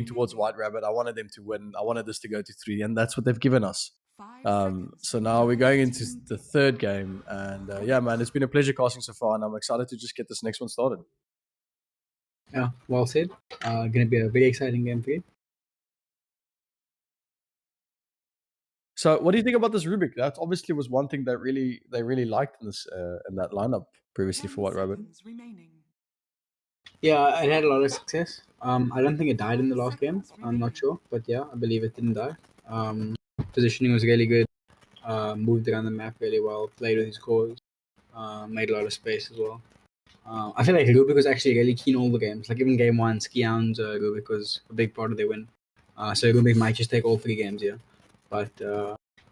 towards White Rabbit. I wanted them to win. I wanted this to go to 3, and that's what they've given us. So now we're going into the third game, and yeah, man, it's been a pleasure casting so far, and I'm excited to just get this next one started. Yeah, well said. Going to be a very exciting game for you. So, what do you think about this Rubik? That obviously was one thing that they really liked in this in that lineup previously for White Rabbit. Yeah, it had a lot of success. I don't think it died in the last game. I'm not sure, but yeah, I believe it didn't die. Positioning was really good. Moved around the map really well. Played with his cores. Made a lot of space as well. I feel like Rubik was actually really keen all the games. Like even game 1, Skian's Rubik was a big part of their win. So Rubik might just take all 3 games here. But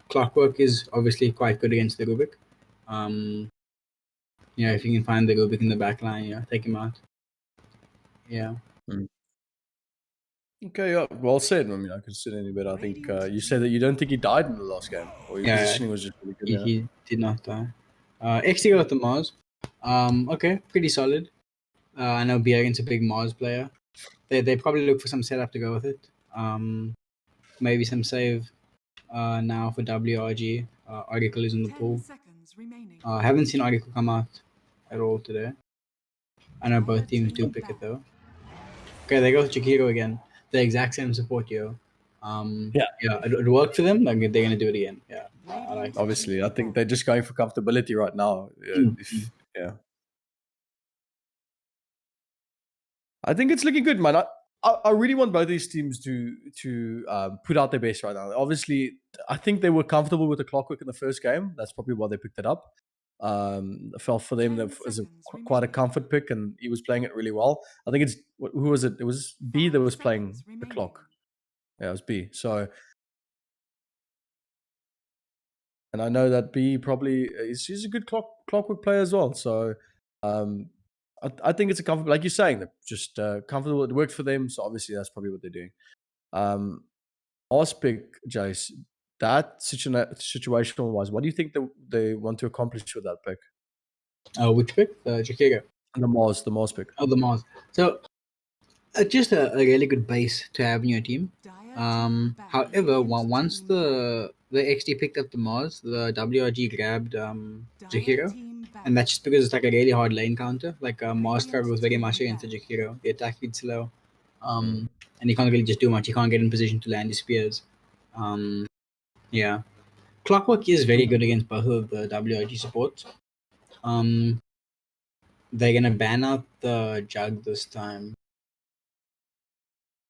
Clockwork is obviously quite good against the Rubik. If you can find the Rubik in the back line, take him out. Yeah. Okay, yeah, well said. I mean, I could say any better. I think you said that you don't think he died in the last game, or your positioning was just really good. He did not die. Exdee got the Mars. Okay, pretty solid. I know Bjergen's a big Mars player. They probably look for some setup to go with it. Maybe some save now for WRG. Article is in the pool. I haven't seen Article come out at all today. I know both teams do pick it though. Okay, they go with Jakiro again. The exact same support, yo. It worked for them. Like they're gonna do it again. Yeah, I like. Obviously, I think they're just going for comfortability right now. I think it's looking good, man. I really want both these teams to put out their best right now. Obviously, I think they were comfortable with the Clockwork in the first game. That's probably why they picked it up. I felt for them that was quite a comfort pick, and he was playing it really well. I think who was it? It was B that was playing the Clock. Yeah, it was B. So, and I know that B probably he's a good Clockwork player as well. So, I think it's a comfortable, like you're saying, they're just comfortable. It worked for them, so obviously that's probably what they're doing. Last pick, Jace, that situational wise, what do you think they want to accomplish with that pick? Which pick? Jakiro. The Mars pick. Oh, the Mars. So, just a really good base to have in your team. However, once the Exdee picked up the Mars, the WRG grabbed Jakiro, and that's just because it's like a really hard lane counter. Like Mars struggles very much against the Jakiro. The attack speed's slow, and he can't really just do much. He can't get in position to land his spears. Clockwork is very good against both of the WRG supports. They're gonna ban out the Jug this time.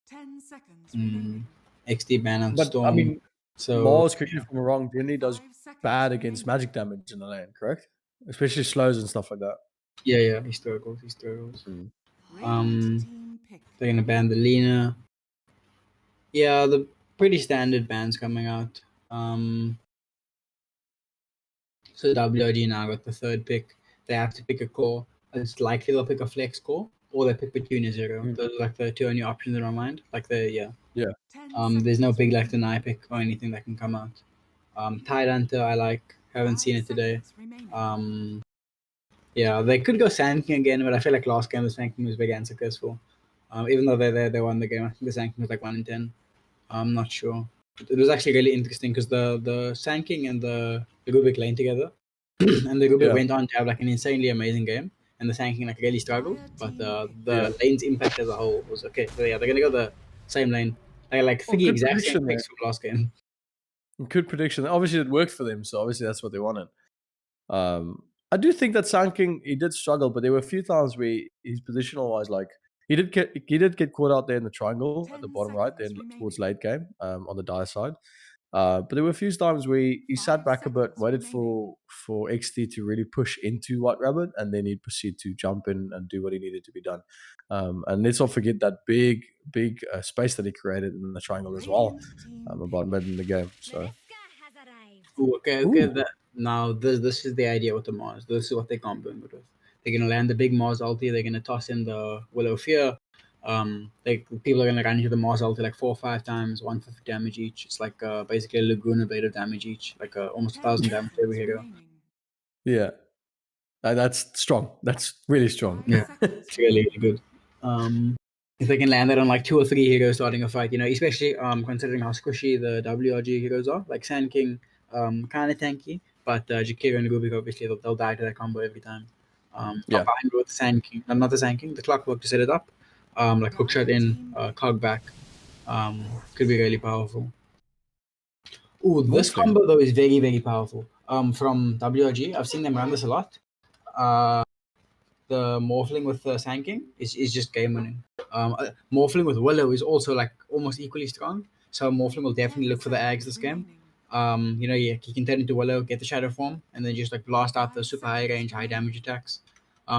10 seconds. Exdee ban out Storm. I mean, so Mars, correct me if I'm wrong, generally does bad against magic damage in the lane, correct? Especially slows and stuff like that. Yeah, he struggles. They're gonna ban the Lina. Yeah, the pretty standard bans coming out. So WRG now got the third pick. They have to pick a core. It's likely they'll pick a flex core, or they pick Petunia 0. Those are like the 2 only options in my mind. Like there's no big like deny pick or anything that can come out. Tide Hunter I like. Haven't seen it today. They could go Sand King again, but I feel like last game the Sand King was big and successful. Even though they won the game, I think the Sand King was like 1 in 10. I'm not sure. It was actually really interesting because the Sand King and the Rubik lane together, and the Rubik went on to have like an insanely amazing game, and the Sand King like really struggled, but the lane's impact as a whole was okay. So yeah, they're gonna go the same lane. They like 3 exact same picks from last game. Good prediction. Obviously, it worked for them, so obviously that's what they wanted. I do think that Sand King, he did struggle, but there were a few times where his positional wise, like he did get caught out there in the triangle at the bottom right, then towards late game on the dire side. But there were a few times where he sat back a bit, waited for Exdee to really push into White Rabbit, and then he'd proceed to jump in and do what he needed to be done. And let's not forget that big space that he created in the triangle as well, about mid in the game. So. Okay. Now this is the idea with the Mars. This is what they're comboing with. They're gonna land the big Mars ulti. They're gonna toss in the Willow Fear. People are gonna run into the Mars ulti like 4 or 5 times, 150 damage each. It's like basically a Laguna blade of damage each, like almost 1,000 damage every hero. Yeah, that's strong. That's really strong. Yeah, it's really good. if they can land that on like 2 or 3 heroes starting a fight, especially considering how squishy the WRG heroes are, like Sand King, kind of tanky, but Jakiro and Rubik obviously they'll die to that combo every time. Yeah, Combined with the Sand King, not the Sand King, the Clockwork to set it up, like hookshot in, cog back, could be really powerful. Ooh, this Morphling. combo though is very very powerful. From WRG, I've seen them run this a lot. The Morphling with Sand King is just game winning. Morphling with Willow is also like almost equally strong. So Morphling will definitely look for the Ags this game. He can turn into Willow, get the Shadow Form, and then just like blast out the super high range, high damage attacks.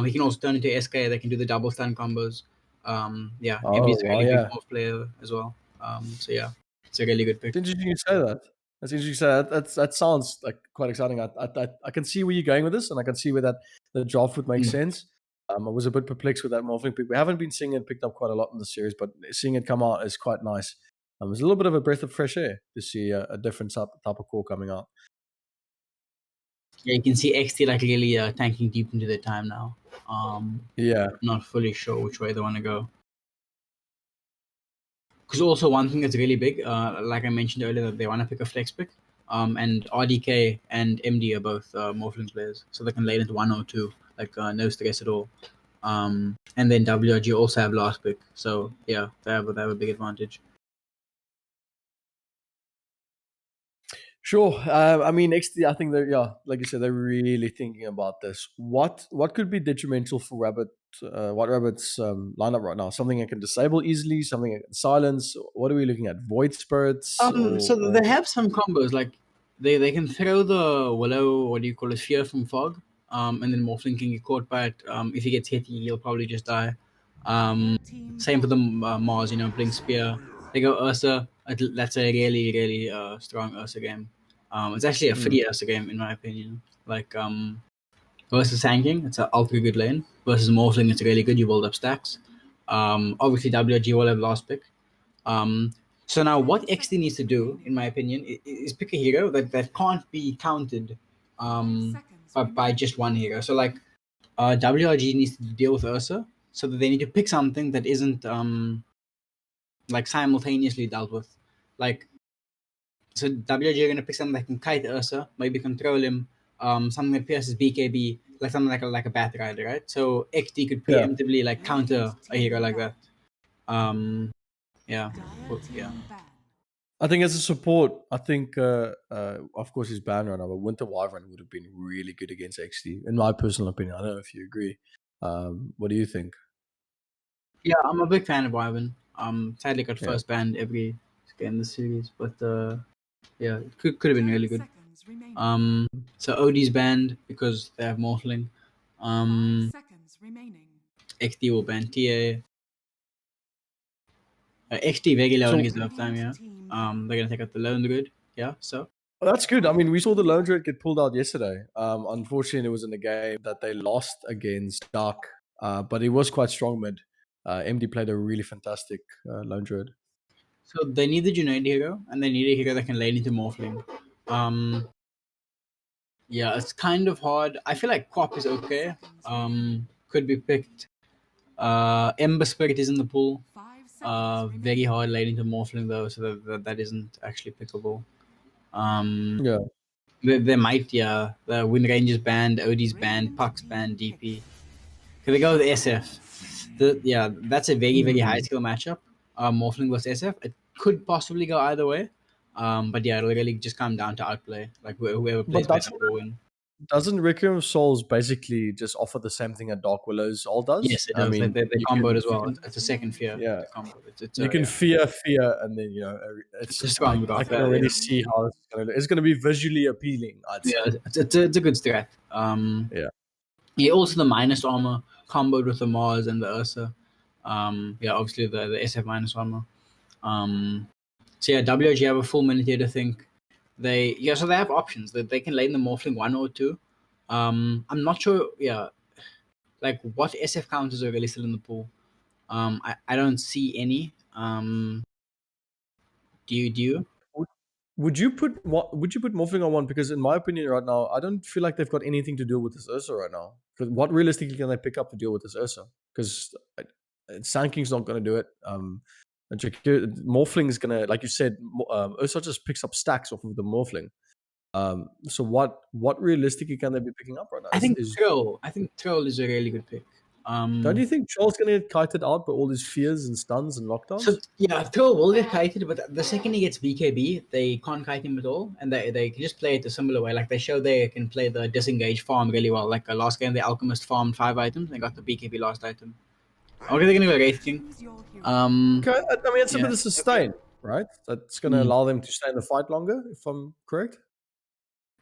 He can also turn into SK. They can do the double stun combos. Oh, MD's a wow, really big yeah. morph player as well. So yeah, it's a really good pick. It's interesting you say that. That's interesting you say that. That sounds like quite exciting. I can see where you're going with this, and I can see where that the draft would make Mm. sense. I was a bit perplexed with that morphing pick. We haven't been seeing it picked up quite a lot in the series, but seeing it come out is quite nice. It's a little bit of a breath of fresh air to see a different type of core coming out. Yeah, you can see Exdee like really tanking deep into their time now. Yeah, Not fully sure which way they want to go. Because also one thing that's really big, like I mentioned earlier, that they want to pick a flex pick. And RDK and MD are both Morphling players, so they can lane into 1 or 2, like no stress at all. And then WRG also have last pick, so yeah, they have a big advantage. sure. I mean, XD, I think they're like you said, they're really thinking about this. What could be detrimental for Rabbit? What Rabbit's lineup right now? Something I can disable easily, something I can silence. What are we looking at? Void spirits So they have some combos like they can throw the Willow, what do you call it, Fear from Fog, and then Morphling can get caught by it. If he gets hit, he'll probably just die. Same for the Mars, Blink Spear. They go Ursa. That's a really really strong Ursa game. It's actually a free Ursa game in my opinion. Like versus Sanking, it's an ultra good lane. Versus Morphling, it's really good. You build up stacks. Obviously WG will have last pick. So now what Exdee needs to do, in my opinion, is pick a hero that can't be counted by just one hero. So like WRG needs to deal with Ursa, so that they need to pick something that isn't like simultaneously dealt with. Like so WRG are gonna pick something that can kite Ursa, maybe control him, something that pierces BKB, like something like a Bat Rider, right? So XD could yeah. preemptively like counter a hero like that. Yeah. Yeah. I think as a support, I think of course he's banned right now, but Winter Wyvern would have been really good against XD, in my personal opinion. I don't know if you agree. What do you think? Yeah, I'm a big fan of Wyvern. Sadly got Yeah. first banned every game in the series, but yeah, it could have been really good. So OD's banned because they have Mortling. XD will ban TA. XD very low on So his lifetime, yeah. They're gonna take out the Lone Grid, yeah. So well, that's good. I mean, we saw the Lone Druid get pulled out yesterday. Unfortunately, it was in a game that they lost against Dark, but it was quite strong mid. MD played a really fantastic Lone Druid. so they need the Junaid hero, and they need a hero that can lane into Morphling. Yeah, it's kind of hard. I feel like Quap is okay. Could be picked. Ember Spirit is in the pool. Very hard lane into Morphling though, so that isn't actually pickable. Yeah. They might, yeah. The Wind Ranger's banned, OD's banned, Puck's banned, DP. Can they go with SF? That's a very, very high skill matchup. Morphling versus SF. It could possibly go either way. But yeah, it'll really just come down to outplay. Like whoever plays But better will win. doesn't Requiem of Souls basically just offer the same thing that Dark Willows all does? Yes, it I does. mean, They you comboed can, as well. It's a second fear yeah, combo. It's you can fear, and then it's a strong I buff. can already see how it's gonna look. It's gonna be visually appealing, I'd say. Yeah, it's a good strat. Yeah. Yeah, also the minus armor comboed with the Mars and the Ursa. Yeah, obviously the SF minus armor. So yeah, WG have a full minute here to think. So they have options that they can lane the Morphling 1 or 2. I'm not sure. Yeah, like what SF counters are really still in the pool. I don't see any. Do you? Would would you put Morphling on one? Because in my opinion, right now, I don't feel like they've got anything to deal with this Ursa right now. Because what realistically can they pick up to deal with this Ursa? Because Sanking's not going to do it. And Morphling is going to, like you said, Ursa just picks up stacks off of the Morphling. So what realistically can they be picking up right now? I think Troll is a really good pick. Don't you think Troll's going to get kited out by all his fears and stuns and lockdowns? So yeah, Troll will get kited, but the second he gets BKB, they can't kite him at all, and they can just play it a similar way. Like they show they can play the disengage farm really well. Like last game, the Alchemist farmed 5 items and got the BKB last item. Okay, they're gonna go Wraith King. Okay, I mean, it's a bit of sustain, right? That's going to allow them to stay in the fight longer, if I'm correct.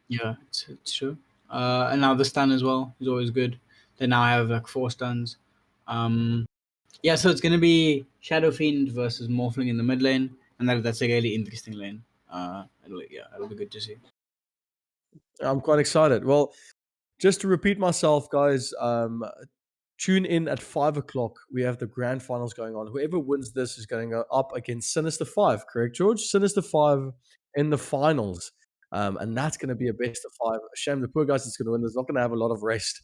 Yeah, it's true. And now the stun as well is always good. They now have like 4 stuns. Yeah, so it's gonna be Shadow Fiend versus Morphling in the mid lane, and that's a really interesting lane. It'll be good to see. I'm quite excited. Well, just to repeat myself, guys, tune in at 5 o'clock. We have the grand finals going on. Whoever wins this is going to go up against Sinister 5, correct, George? Sinister 5 in the finals. And that's going to be a best of 5. Shame the poor guys that's going to win. There's not going to have a lot of rest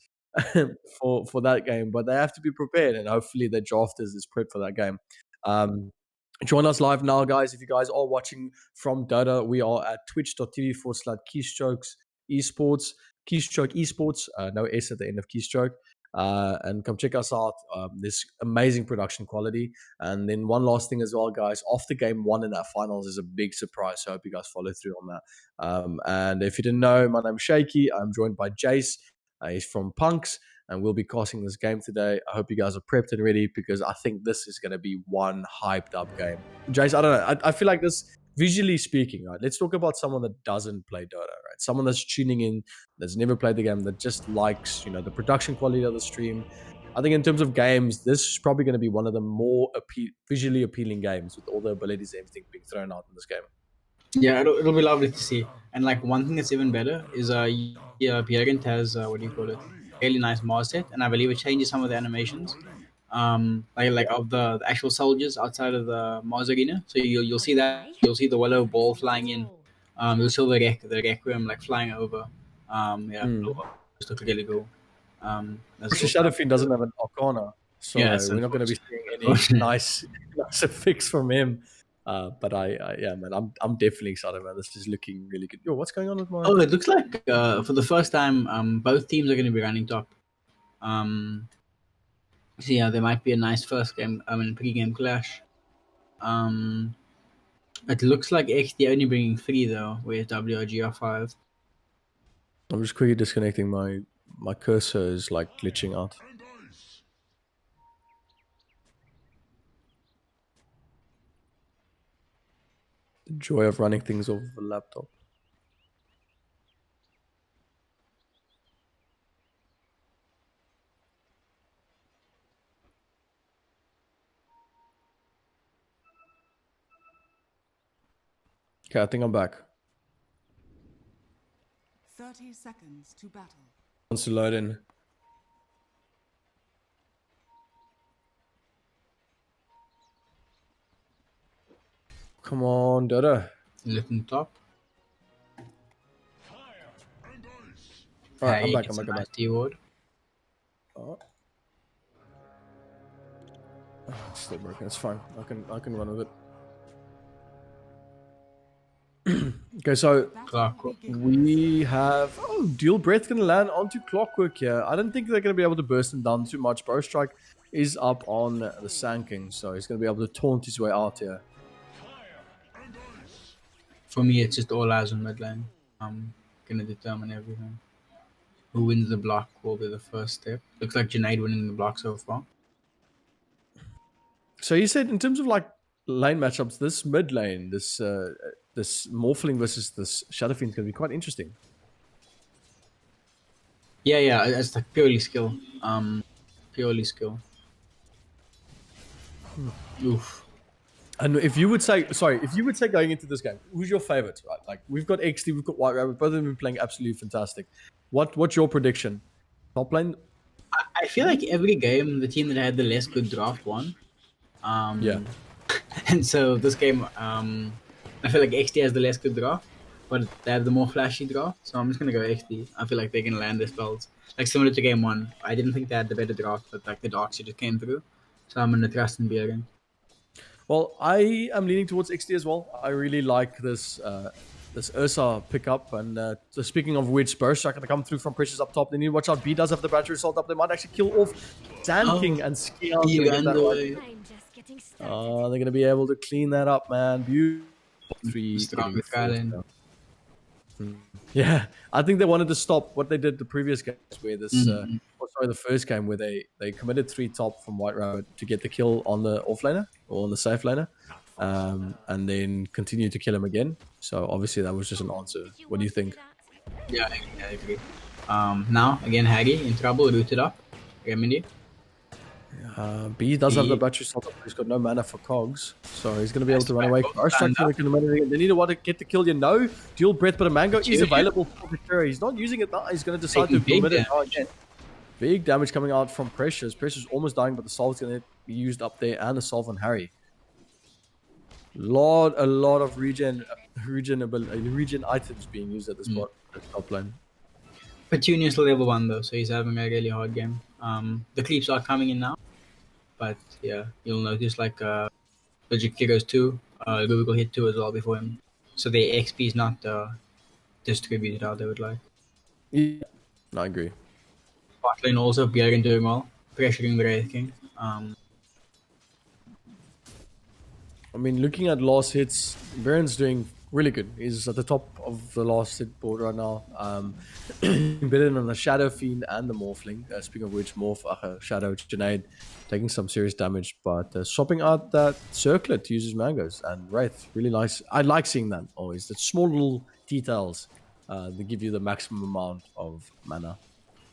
for that game, but they have to be prepared, and hopefully their drafters is prepped for that game. Join us live now, guys. If you guys are watching from Dota, we are at twitch.tv/Keystrokes Esports. Keystroke Esports, no S at the end of Keystroke. And come check us out. There's amazing production quality. And then one last thing as well, guys. After game 1 in that finals is a big surprise. So I hope you guys follow through on that. And if you didn't know, my name's Shaky. I'm joined by Jace. He's from Punks, and we'll be casting this game today. I hope you guys are prepped and ready, because I think this is going to be one hyped up game. Jace, I don't know. I feel like this, visually speaking, right? Let's talk about someone that doesn't play Dota, right? Someone that's tuning in, that's never played the game, that just likes, the production quality of the stream. I think in terms of games, this is probably going to be one of the more visually appealing games, with all the abilities and everything being thrown out in this game. Yeah, it'll be lovely to see. And like one thing that's even better is Bjergent has really nice Mars set, and I believe it changes some of the animations. Like of the actual soldiers outside of the Mars arena. So you'll see that, you'll see the Willow ball flying in. You'll see the Requiem like flying over. It'll just look really cool. Shadow Fiend doesn't have an Arcana, so we're not going to be seeing any nice effects from him. But man, I'm definitely excited, man. This is looking really good. Yo, what's going on with my? Oh, it looks like for the first time, both teams are going to be running top. So yeah, there might be a nice first game. Pre-game clash. It looks like Exdee only bringing 3 though, whereas WRG are 5. I'm just quickly disconnecting my cursor is like glitching out. The joy of running things off of a laptop. Okay, I think I'm back. 30 seconds to battle. Wants to load in. Come on, Dota. Looking top. Alright, I'm back. I'm back. T-word. Oh, it's still broken. It's fine. I can run with it. Okay, so Clockwork. we have Dual Breath gonna land onto Clockwork here. I don't think they're gonna be able to burst him down too much. Bow Strike is up on the Sanking, so he's gonna be able to taunt his way out here. For me, it's just all eyes on mid lane. Gonna determine everything. Who wins the block will be the first step. Looks like Junaid winning the block so far. So you said in terms of like lane matchups, this mid lane, this Morphling versus this Shadow Fiend is gonna be quite interesting. Yeah, it's like purely skill. Purely skill. Oof. And if you would say going into this game, who's your favorite? Right? Like we've got Exdee, we've got White Rabbit, both of them playing absolutely fantastic. What's your prediction? Top lane? I feel like every game, the team that had the less good draft won. Yeah. And so this game, I feel like Exdee has the less good draft, but they have the more flashy draft. So I'm just gonna go Exdee. I feel like they can land their spells. Like similar to game 1, I didn't think they had the better draft, but like the Darkseid just came through. So I'm gonna trust in Bjergen. Well, I am leaning towards Exdee as well. I really like this this Ursa pickup. And so speaking of which, Burst are going to come through from Precious up top. They need to watch out. B does have the battery assault up. They might actually kill off Sand King and Ski out. You Get that right. underway. They're going to be able to clean that up, man. Beautiful. Strong with Kylan. Yeah, I think they wanted to stop what they did the previous games, where this, the first game where they committed 3 top from White Rabbit to get the kill on the offlaner or on the safe laner, and then continue to kill him again. So obviously that was just an answer. What do you think? Yeah, I agree. Now again, Haggy in trouble, rooted up. Remedy. B does have the battery slot up. He's got no mana for cogs, so he's going to be able to run away. They need to want to get the kill. Dual breath, but a mango is available for Victoria. He's not using it now. He's going to decide to commit it now again. Big damage coming out from Precious. Precious almost dying, but the solve is going to be used up there, and the solve on Harry. A lot of regen items being used at this spot at the top lane. Petunia's level 1 though, so he's having a really hard game. The creeps are coming in now, but yeah, you'll notice like Jakia goes 2, Google hit 2 as well before him, so the XP is not distributed how they would like. Yeah, I agree. Bot lane also, Bjergen doing well, pressuring the Wraith King. I mean, looking at last hits, Baron's doing really good. He's at the top of the last hit board right now. Better than the Shadow Fiend and the Morphling. Speaking of which, Shadow, Junaid taking some serious damage, but swapping out that Circlet uses Mangoes and Wraith. Really nice. I like seeing that always. The small little details that give you the maximum amount of mana.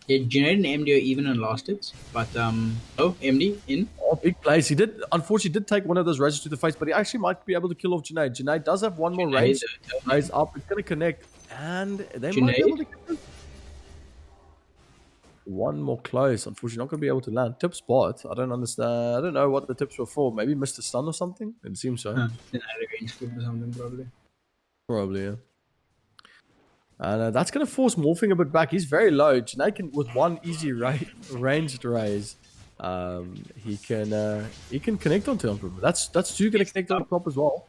Yeah, Junaid and MD are even on last hits, but MD in. Oh, big plays. He unfortunately did take one of those raises to the face, but he actually might be able to kill off Junaid. Junaid does have one more raise. Raise up. It's going to connect, and they might be able to get one more close. Unfortunately, not going to be able to land. Tip spot. I don't understand. I don't know what the tips were for. Maybe Mr. Stun or something? It seems so. Range flip or something, probably. Probably, yeah. And that's going to force Morphing a bit back. He's very low. Junaid can, with one easy ranged raise, he can connect onto him. That's 2 going to connect on top as well.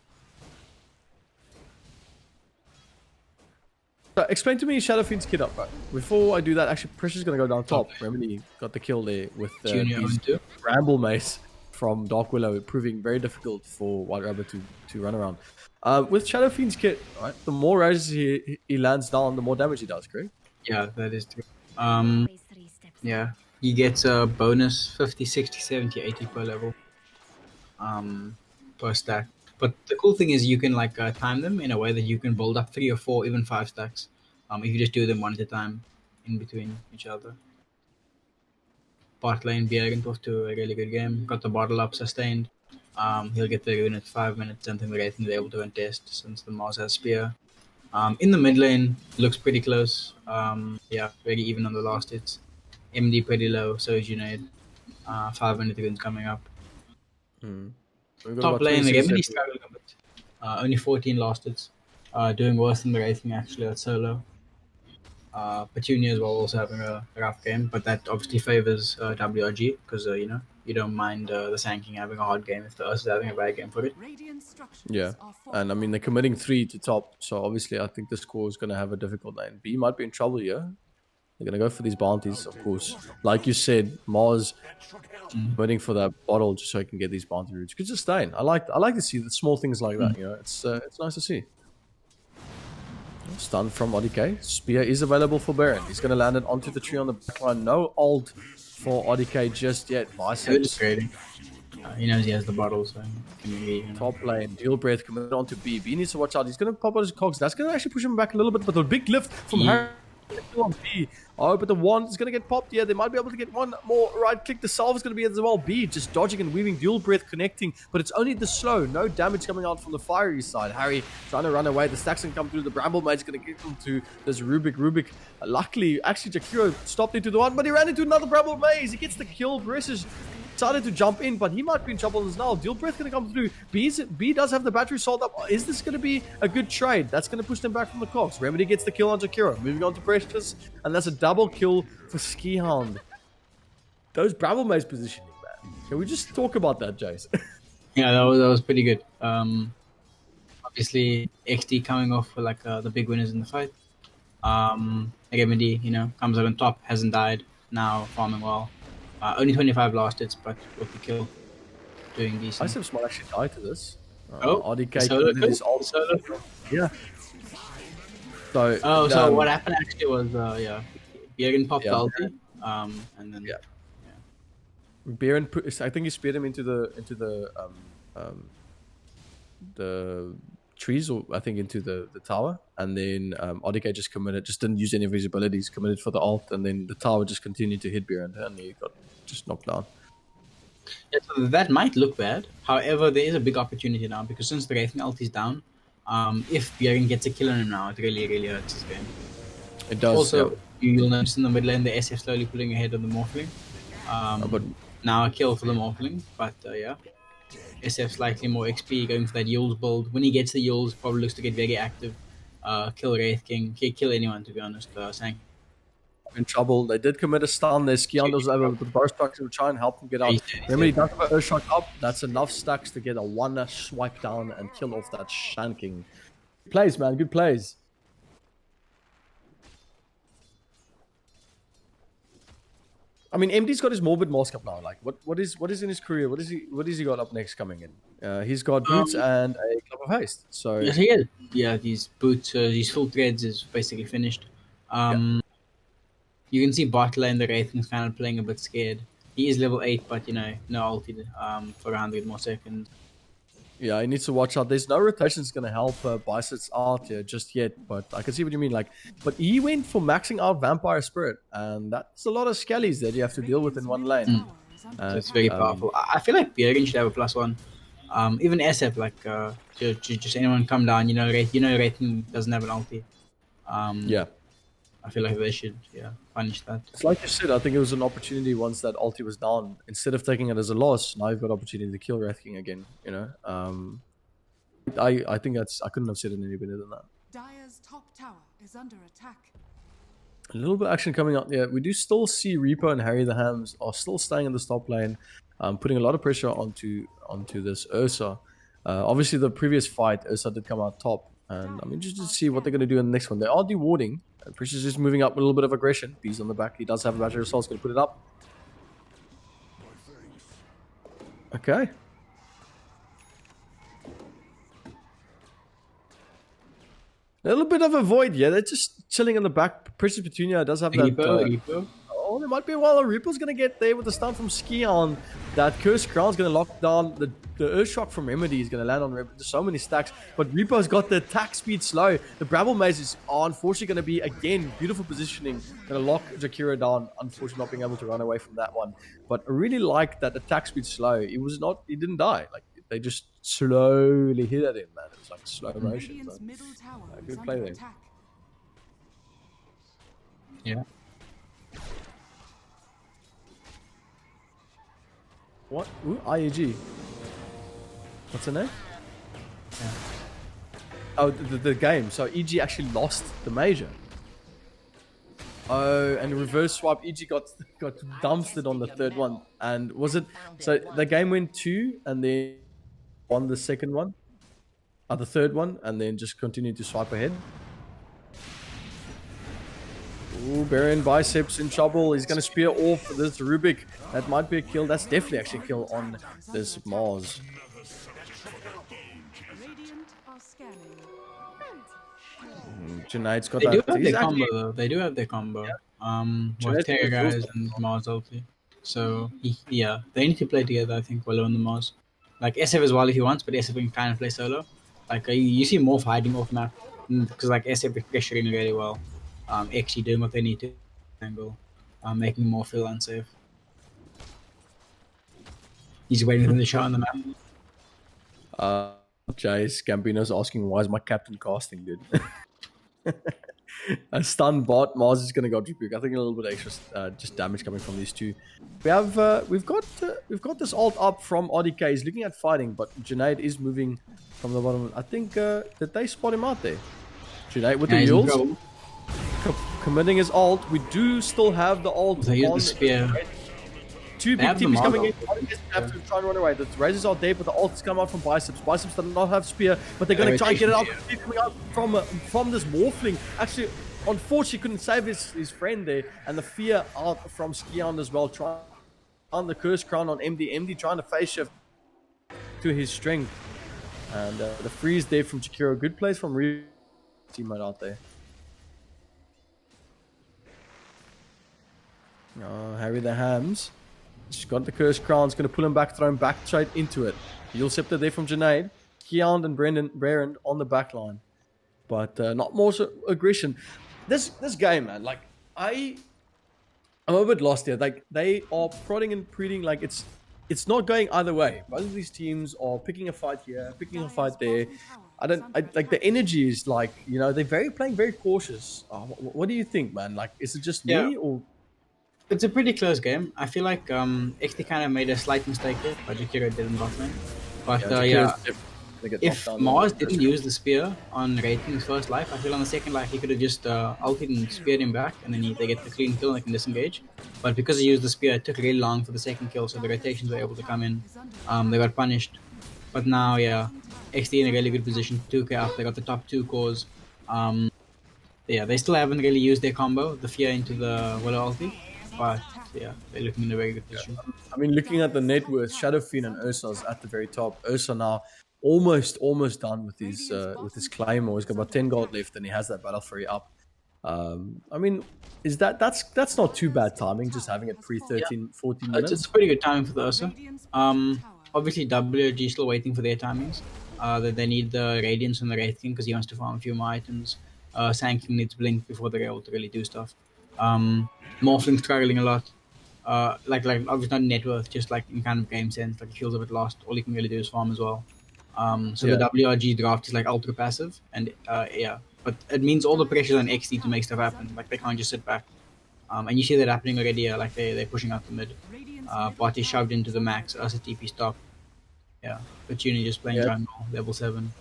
So explain to me Shadow Fiend's kit up, right? Before I do that, actually, Pressure's going to go down top. Remedy got the kill there with his Bramble Mace from Dark Willow, proving very difficult for White Rabbit to run around. With Shadow Fiend's kit, right, the more raises he lands down, the more damage he does, correct? Yeah, that is true. Yeah, he gets a bonus 50, 60, 70, 80 per level per stack. But the cool thing is you can like time them in a way that you can build up 3 or 4, even 5 stacks if you just do them one at a time in between each other. Bot lane, Bjergen off to a really good game. Got the bottle up, sustained. He'll get the rune at 5 minutes, and then the Wraith will be able to contest since the Mars has spear. In the mid lane, looks pretty close. Yeah, very even on the last hits. MD pretty low, so is Junaid. 5 minute runes coming up. Top lane, the Remedy struggling a bit. Only 14 last hits. Doing worse than the Wraith King actually at solo. Petunia as well, also having a rough game, but that obviously favors WRG because you don't mind the Sand King having a hard game if the Ursa is having a bad game for it. Yeah, and I mean they're committing 3 to top, so obviously I think the score is going to have a difficult lane. B might be in trouble here. They're going to go for these bounties, of course. Like you said, Mars waiting for that bottle just so he can get these bounty roots. Good sustain. I like to see the small things like that. It's nice to see. Stun from ODK. Spear is available for Baron. He's going to land it onto the tree on the backline. No ult for ODK just yet. Biceps. He knows he has the bottle, so top lane. Dual breath committed onto B. B needs to watch out. He's going to pop out his cogs. That's going to actually push him back a little bit, but the big lift from Harry on B. Oh, but the wand is going to get popped. Yeah, they might be able to get one more right click. The salve is going to be as well. B just dodging and weaving, dual breath connecting, but it's only the slow. No damage coming out from the fiery side. Harry trying to run away. The stacks can come through. The Bramble Mage is going to get into this Rubik. Luckily, actually, Jakiro stopped into the one, but he ran into another Bramble Maze. He gets the kill. Versus decided to jump in, but he might be in trouble as now. Dual breath going to come through. B does have the battery sold up. Is this going to be a good trade? That's going to push them back from the cogs. Remedy gets the kill on Jakiro. Moving on to Precious, and that's a double kill for Ski Hound. Those Bramble Maze positioning, man. Can we just talk about that, Jace? Yeah, that was pretty good. Obviously Exdee coming off for like the big winners in the fight. Remedy, comes out on top, hasn't died, now farming well. Only 25 last hits, but with the kill, doing decent. Iceps might actually die to this. RDK RDK did his ult. Yeah. So, so what happened actually was, Bjergen popped Yeah. ulti, and then Yeah. Baron I think he speared him into the trees, or I think into the tower, and then RDK just didn't use any of his abilities, committed for the ult, and then the tower just continued to hit Baron, and he got just knocked down. Yeah, so that might look bad. However, there is a big opportunity now, because since the Wraithing ult is down, if Bjergen gets a kill on him now, it really, really hurts his game. It does. Also, you'll notice in the mid lane, the SF slowly pulling ahead on the Morphling. But Now a kill for the Morphling, but SF slightly more XP, going for that Yules build. When he gets the Yules, probably looks to get very active. Kill Wraith King, kill anyone, to be honest. Sang. in trouble. They did commit a stun. Their Skiandos over with the burst structure to try and help them get out. Remember, he does have an Earthshock up. That's enough stacks to get a one swipe down and kill off that shanking. Good plays, man. Good plays. I mean, MD's got his Morbid Mask up now. Like, what is in his career? What is he got up next coming in? He's got boots and a Club of Haste. So yes, he is. Yeah, these boots, these full threads is basically finished. You can see bot lane, the Wraith is kind of playing a bit scared. He is level 8, but no ulti for 100 more seconds. Yeah, he needs to watch out. There's no rotations going to help Biceps out here just yet, but I can see what you mean. Like, but he went for maxing out Vampire Spirit, and that's a lot of skellies that you have to deal with in one lane. So it's very powerful. I feel like Bjergen should have a +1. Even SF, like, just anyone come down. Wraith doesn't have an ulti. Yeah. I feel like they should, punish that. It's like you said, I think it was an opportunity once that ulti was down. Instead of taking it as a loss, now you've got opportunity to kill Wraith King again, I think I couldn't have said it any better than that. Dire's top tower is under attack. A little bit of action coming up there. We do still see Reaper and Harry the Hams are still staying in the top lane, putting a lot of pressure onto this Ursa. Obviously, the previous fight, Ursa did come out top, and I'm interested to see what they're going to do in the next one. They are dewarding. Pressure's just moving up with a little bit of aggression. Bees on the back. He does have a battery assault. He's going to put it up. Okay. A little bit of a void, yeah. They're just chilling in the back. Precious Petunia does have that. Reaper. Oh, there might be a while. Reaper's going to get there with the stun from Skion. That Cursed Crown's going to lock down. The Earthshock from Remedy is going to land on Remedy. There's so many stacks. But Reaper's got the attack speed slow. The Brabble Maze is unfortunately going to be, again, beautiful positioning. Going to lock Jakira down. Unfortunately, not being able to run away from that one. But I really like that attack speed slow. He didn't die. Like, they just slowly hit at him, man. It was like slow motion. So, good play there. Yeah. What? Ooh, IAG. What's her name? Yeah. Oh, the game. So EG actually lost the major. Oh, and reverse swipe. EG got dumpstered on the third one. And was it... So the game went 2 and then won the second one. The third one. And then just continued to swipe ahead. Ooh, Baron Biceps in trouble. He's going to spear off this Rubik. That might be a kill. That's definitely actually a kill on this Mars. Radiant are scanning. Junaid's got They that. do have their combo, though. They do have their combo. With Terra guys and Mars ulti. So, they need to play together, I think, while on the Mars. Like, SF as well if he wants, but SF can kind of play solo. Like, you see Morph hiding off map. Because, like, SF is pressuring really well. Actually doing what they need to angle, making more feel unsafe. He's waiting for the shot on the map. Jace Gambino's asking, why is my captain casting, dude? A stun bot. Mars is gonna go rebuke. I think a little bit extra just damage coming from these two. We've got this ult up from RDK. He's looking at fighting, but Junaid is moving from the bottom. I think did they spot him out there? Junaid with the Yules. Committing his ult. We do still have the ult. They use the spear. Two They big have the teams coming in. model. Have to try and run away. The razors are dead, but the ults come out from biceps. Biceps does not have spear, but they're going to try and get it out. Coming out from this morphling. Actually, unfortunately, couldn't save his friend there, and the fear out from Skion as well. Trying on the curse crown on MD. MD trying to face shift to his strength, and the freeze there from Jakiro. Good plays from teammate out there. Oh, Harry the Hams. She's got the curse crown. It's going to pull him back, throw him back straight into it. Heal scepter there from Junaid. Keon and Braren on the back line. But not more so aggression. This game, man, like, I'm a bit lost here. Like, they are prodding and pleading like it's not going either way. Both of these teams are picking a fight here, picking a fight there. I like the energy is like, you know, they're playing very cautious. What do you think, man? Like, is it just me or? It's a pretty close game. I feel like Exdee kind of made a slight mistake there, but Jakiro didn't bot lane. But if Mars didn't use the spear on Rating's first life, I feel on the second life he could have just ulted and speared him back, and then they get the clean kill and they can disengage. But because he used the spear, it took really long for the second kill, so the rotations were able to come in. They got punished. But now, Exdee in a really good position, 2k up. They got the top 2 cores. They still haven't really used their combo, the fear into the Willow ulti. But they're looking in a very good position. I mean, looking at the net worth, Shadowfiend and Ursa's at the very top. Ursa now almost done with his claymore. He's got about 10 gold left, and he has that battle fury up. I mean, is that's not too bad timing? Just having it pre 13-14 minutes. It's pretty good timing for the Ursa. Obviously, WG still waiting for their timings. They need the Radiance and the Wraith King because he wants to farm a few more items. Sand King needs Blink before they're able to really do stuff. Morphling struggling a lot. Like obviously not net worth, just like in kind of game sense. Like he feels a bit lost. All he can really do is farm as well. The WRG draft is like ultra passive, and but it means all the pressure on XD to make stuff happen. Like they can't just sit back. And you see that happening already. Like they're pushing out the mid. Bot is shoved into the max. Us at TP stop. Petuni just playing jungle, level 7.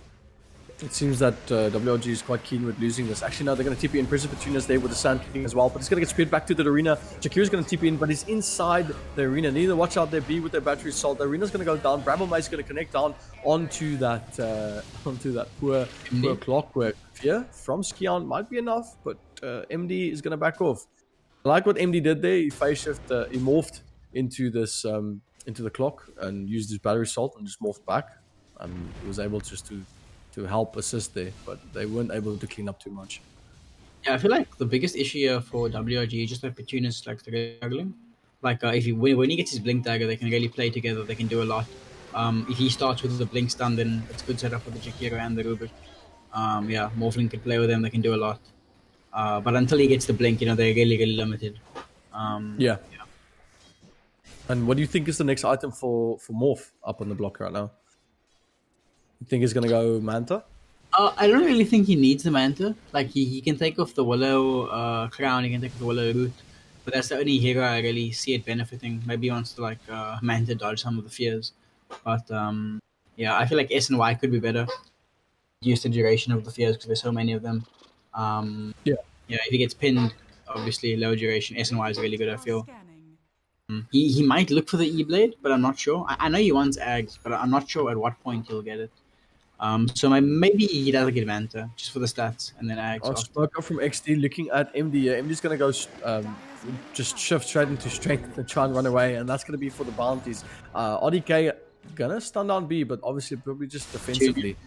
It seems that WRG is quite keen with losing this. Actually, now they're going to TP in. Prison Petunia's there with the Sand King as well, but he's going to get speared back to the arena. Jakiro's going to TP in, but he's inside the arena. Need to watch out there, B with their battery assault. The arena's going to go down. Bramblemai's going to connect down onto that poor clockwork. Fear from Skion might be enough, but MD is going to back off. I like what MD did there. He phase shift, he morphed into this into the clock and used his battery assault and just morphed back. He was able just to help assist there, but they weren't able to clean up too much. Yeah, I feel like the biggest issue here for WRG is just like Petunia's like struggling. Like when he gets his Blink Dagger, they can really play together. They can do a lot. If he starts with the Blink Stun, then it's good setup for the Jakiro and the Rubik. Morphling can play with them. They can do a lot. But until he gets the Blink, they're really limited. And what do you think is the next item for Morph up on the block right now? You think he's gonna go Manta? I don't really think he needs the Manta. Like he can take off the Willow crown, he can take off the Willow root, but that's the only hero I really see it benefiting. Maybe he wants to like Manta dodge some of the fears, but I feel like S and Y could be better. Use the duration of the fears because there's so many of them. If he gets pinned, obviously low duration. S and Y is really good. I feel. He might look for the E-Blade, but I'm not sure. I know he wants Ags, but I'm not sure at what point he'll get it. So maybe he doesn't get Manta, just for the stats, and then Ags. I spoke up from XD looking at MD. MD's going to go just shift straight into strength and try and run away, and that's going to be for the bounties. RDK going to stun down B, but obviously probably just defensively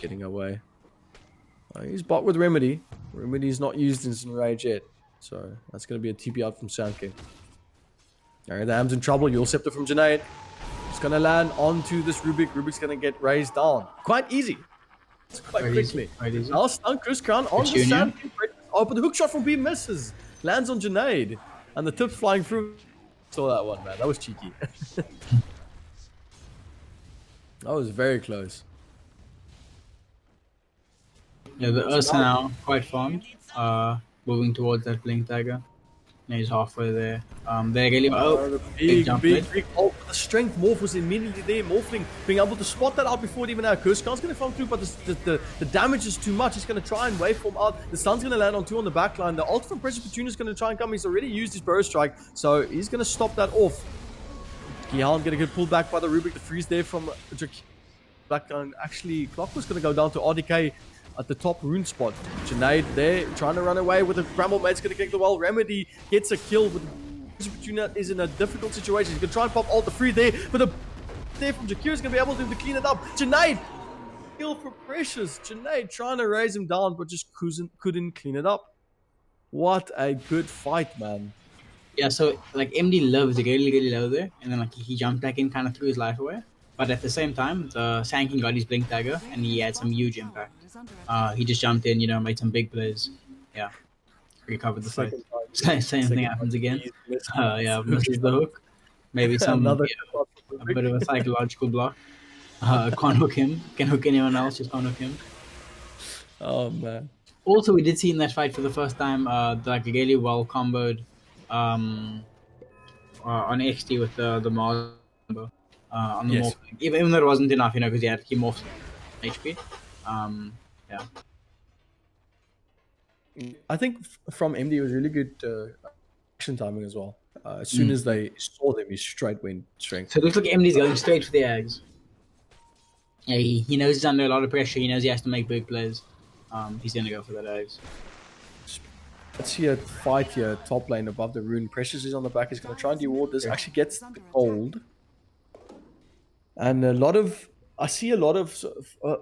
getting away. He's bot with Remedy. Remedy's not used in Rage yet, so that's going to be a TP out from Sand King. Alright, the Ham's in trouble. You'll scepter from Junaid. It's going to land onto this Rubik. Rubik's going to get raised down. Quite easy. It's quite quickly. Now stun Chris Crown on the Sand King. Oh, but the hook shot from B misses. Lands on Junaid. And the tips flying through. Saw that one, man. That was cheeky. That was very close. Yeah, the Ursa now quite farmed. Moving towards that Blink Dagger. He's halfway there. They're really big ult. The strength Morph was immediately there. Morphling being able to spot that out before it even had Curse Crown's going to come through, but the damage is too much. He's going to try and waveform out. The stun's going to land on 2 on the back line. The ult from Precious Petunia's going to try and come. He's already used his Burrow Strike, so he's going to stop that off. Kian gonna get pulled back by the Rubik. The freeze there from Black. Actually, Clock was gonna go down to RDK at the top rune spot. Junaid there trying to run away with the Bramble Mate's gonna kick the wall. Remedy gets a kill, but Junaid is in a difficult situation. He's gonna try and pop all the free there, but the there from Jakir is gonna be able to clean it up. Junaid kill for Precious. Junaid trying to raise him down, but just couldn't clean it up. What a good fight, man. Yeah, so like MD lived really low there, and then like he jumped back in, kind of threw his life away. But at the same time, the Sanking got his blink dagger, and he had some huge impact. He just jumped in, made some big plays. Yeah, recovered the fight. Same thing happens again. Yeah, misses the hook. Maybe some a bit of a psychological block. Can't hook him. Can hook anyone else, just can't hook him. Oh man. Also, we did see in that fight for the first time, like really well comboed on Exdee with the Mars combo on the morph. Even though it wasn't enough, because he morphed HP. Yeah. I think from MD it was really good action timing as well. As soon as they saw them, he straight went strength. So it looks like MD's going straight for the eggs. Yeah, he knows he's under a lot of pressure. He knows he has to make big plays. He's going to go for that eggs. Let's see a fight here, top lane above the rune. Precious is on the back. He's going to try and de-ward this. Actually gets the gold. And I see a lot of,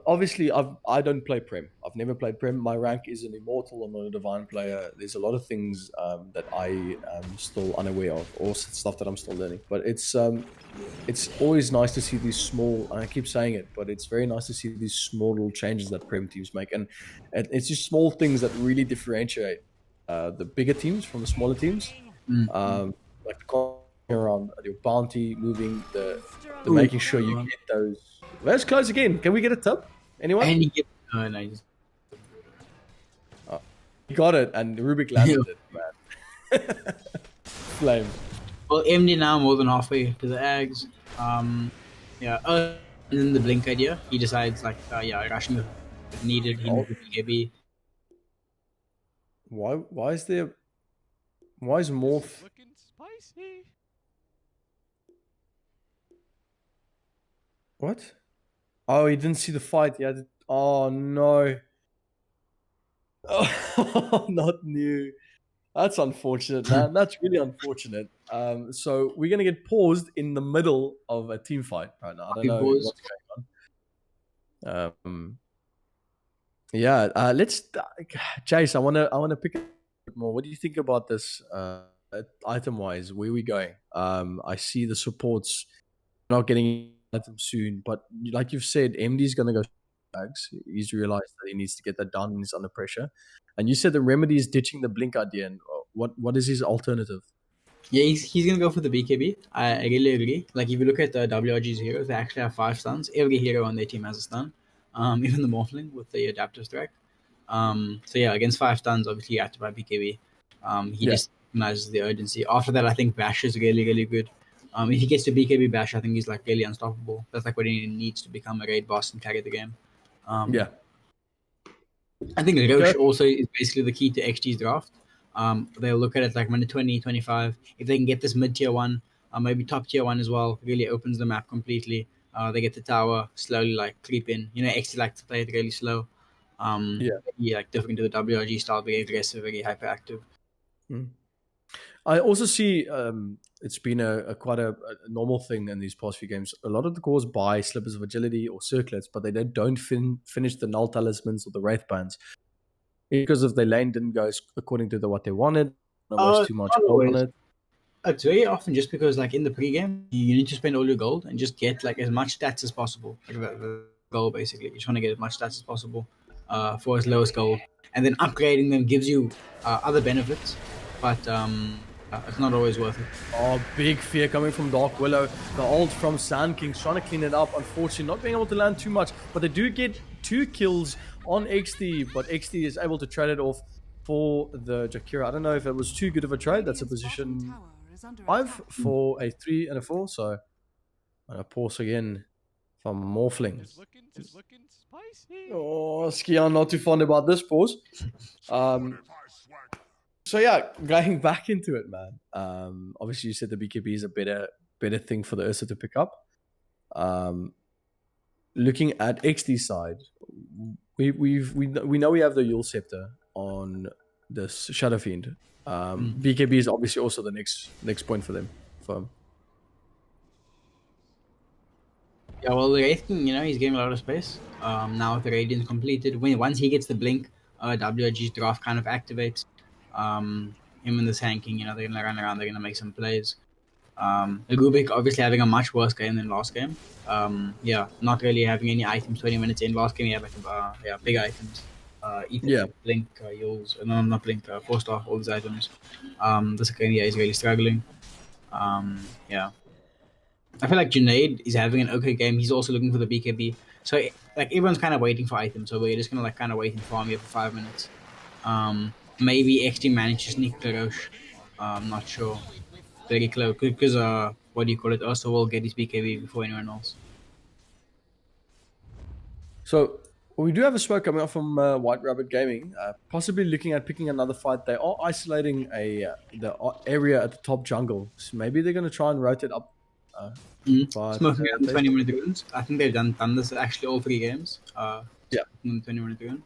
obviously I don't play Prem. I've never played Prem. My rank is an Immortal. I'm not a Divine player. There's a lot of things that I am still unaware of, or stuff that I'm still learning. But it's always nice to see these small, and I keep saying it, but it's very nice to see these small little changes that Prem teams make. And it's just small things that really differentiate the bigger teams from the smaller teams. Like the around your bounty, moving the making sure you get those. Let's close again. Can we get a tip? Anyone? And you get nice. He got it, and Rubik landed it, man. Flame. Well, MD now more than halfway to the eggs. Yeah. And then the blink idea. He decides rushing if needed. He needs maybe. Why is there? Why is Morph? Looking spicy. What? Oh, he didn't see the fight. Yeah. Oh no. Oh, not new. That's unfortunate, man. That's really unfortunate. So we're gonna get paused in the middle of a team fight right now. I don't know what's going on. Yeah. Let's, Chase. I wanna pick a bit more. What do you think about this item wise? Where are we going? I see the supports not getting item soon, but like you've said, MD's gonna go bags. He's realized that he needs to get that done and he's under pressure. And you said the Remedy is ditching the blink idea. And what is his alternative? Yeah, he's gonna go for the BKB. I really agree. Like if you look at the WRG's heroes, they actually have 5 stuns. Every hero on their team has a stun. Even the Morphling with the adaptive strike. So yeah, against 5 stuns, obviously you have to buy BKB. He just recognizes the urgency. After that, I think Bash is really good. If he gets to BKB Bash, I think he's like really unstoppable. That's like what he needs to become a raid boss and carry the game. I think Roche also is basically the key to XG's draft. They'll look at it like minute 20, 25. If they can get this mid-tier 1, maybe top tier 1 as well, really opens the map completely. They get the tower, slowly like creep in. XG likes to play it really slow. Like different to the WRG style, very aggressive, very hyperactive. I also see it's been a quite a normal thing in these past few games. A lot of the cores buy slippers of agility or circlets, but they don't finish the null talismans or the wraith bands because if the lane didn't go according to what they wanted, waste too much gold on it. It's very often just because like in the pregame, you need to spend all your gold and just get like as much stats as possible. Like the goal basically, you just want to get as much stats as possible for as low as gold, and then upgrading them gives you other benefits, but it's not always worth it. Oh, big fear coming from Dark Willow. The ult from Sand Kings trying to clean it up. Unfortunately, not being able to land too much, but they do get 2 kills on Exdee, but Exdee is able to trade it off for the Jakira. I don't know if it was too good of a trade. That's a position 5 for a 3 and a 4. So I'm gonna pause again from Morphling. It's looking spicy. Oh, Skian not too fond about this pause. So yeah, going back into it, man. Obviously you said the BKB is a better better thing for the Ursa to pick up. Looking at Exdee side, we know we have the Yule Scepter on the Shadow Fiend. BKB is obviously also the next point for them. Yeah, well, the Wraith King, he's getting a lot of space. Now with the Radiance completed, once he gets the blink, WRG's draft kind of activates. Him and the Sand King, they're gonna run around, they're gonna make some plays. Rubik obviously having a much worse game than last game. Not really having any items 20 minutes in. Last game he had big items. Ether, Blink, Yules, no, not Blink, 4-star, all these items. This game he's really struggling. I feel like Junaid is having an okay game. He's also looking for the BKB. So everyone's kind of waiting for items. So we're just gonna kind of wait and farm here for 5 minutes. Maybe Exdee managed to sneak the Roche. I'm not sure. Very close because what do you call it? Also, will get his BKB before anyone else. So we do have a smoke coming up from White Rabbit Gaming, possibly looking at picking another fight. They are isolating the area at the top jungle, so maybe they're going to try and rotate up. Smoking 20-minute runes. I think they've done this actually all 3 games. 20-minute rune.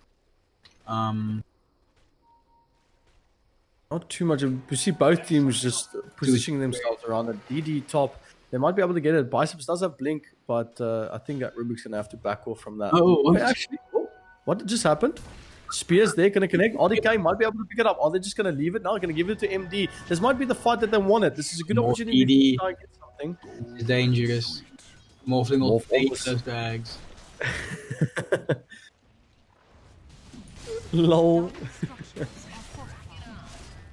Not too much. We see both teams just positioning themselves around the DD top. They might be able to get it. Biceps does have blink, but I think that Rubik's going to have to back off from that. What just happened? Spears there, going to connect. RDK might be able to pick it up. Are they just going to leave it now? Going to give it to MD. This might be the fight that they wanted. This is a good opportunity to try and get something. It's dangerous. Morphling all 8 those bags. Lol.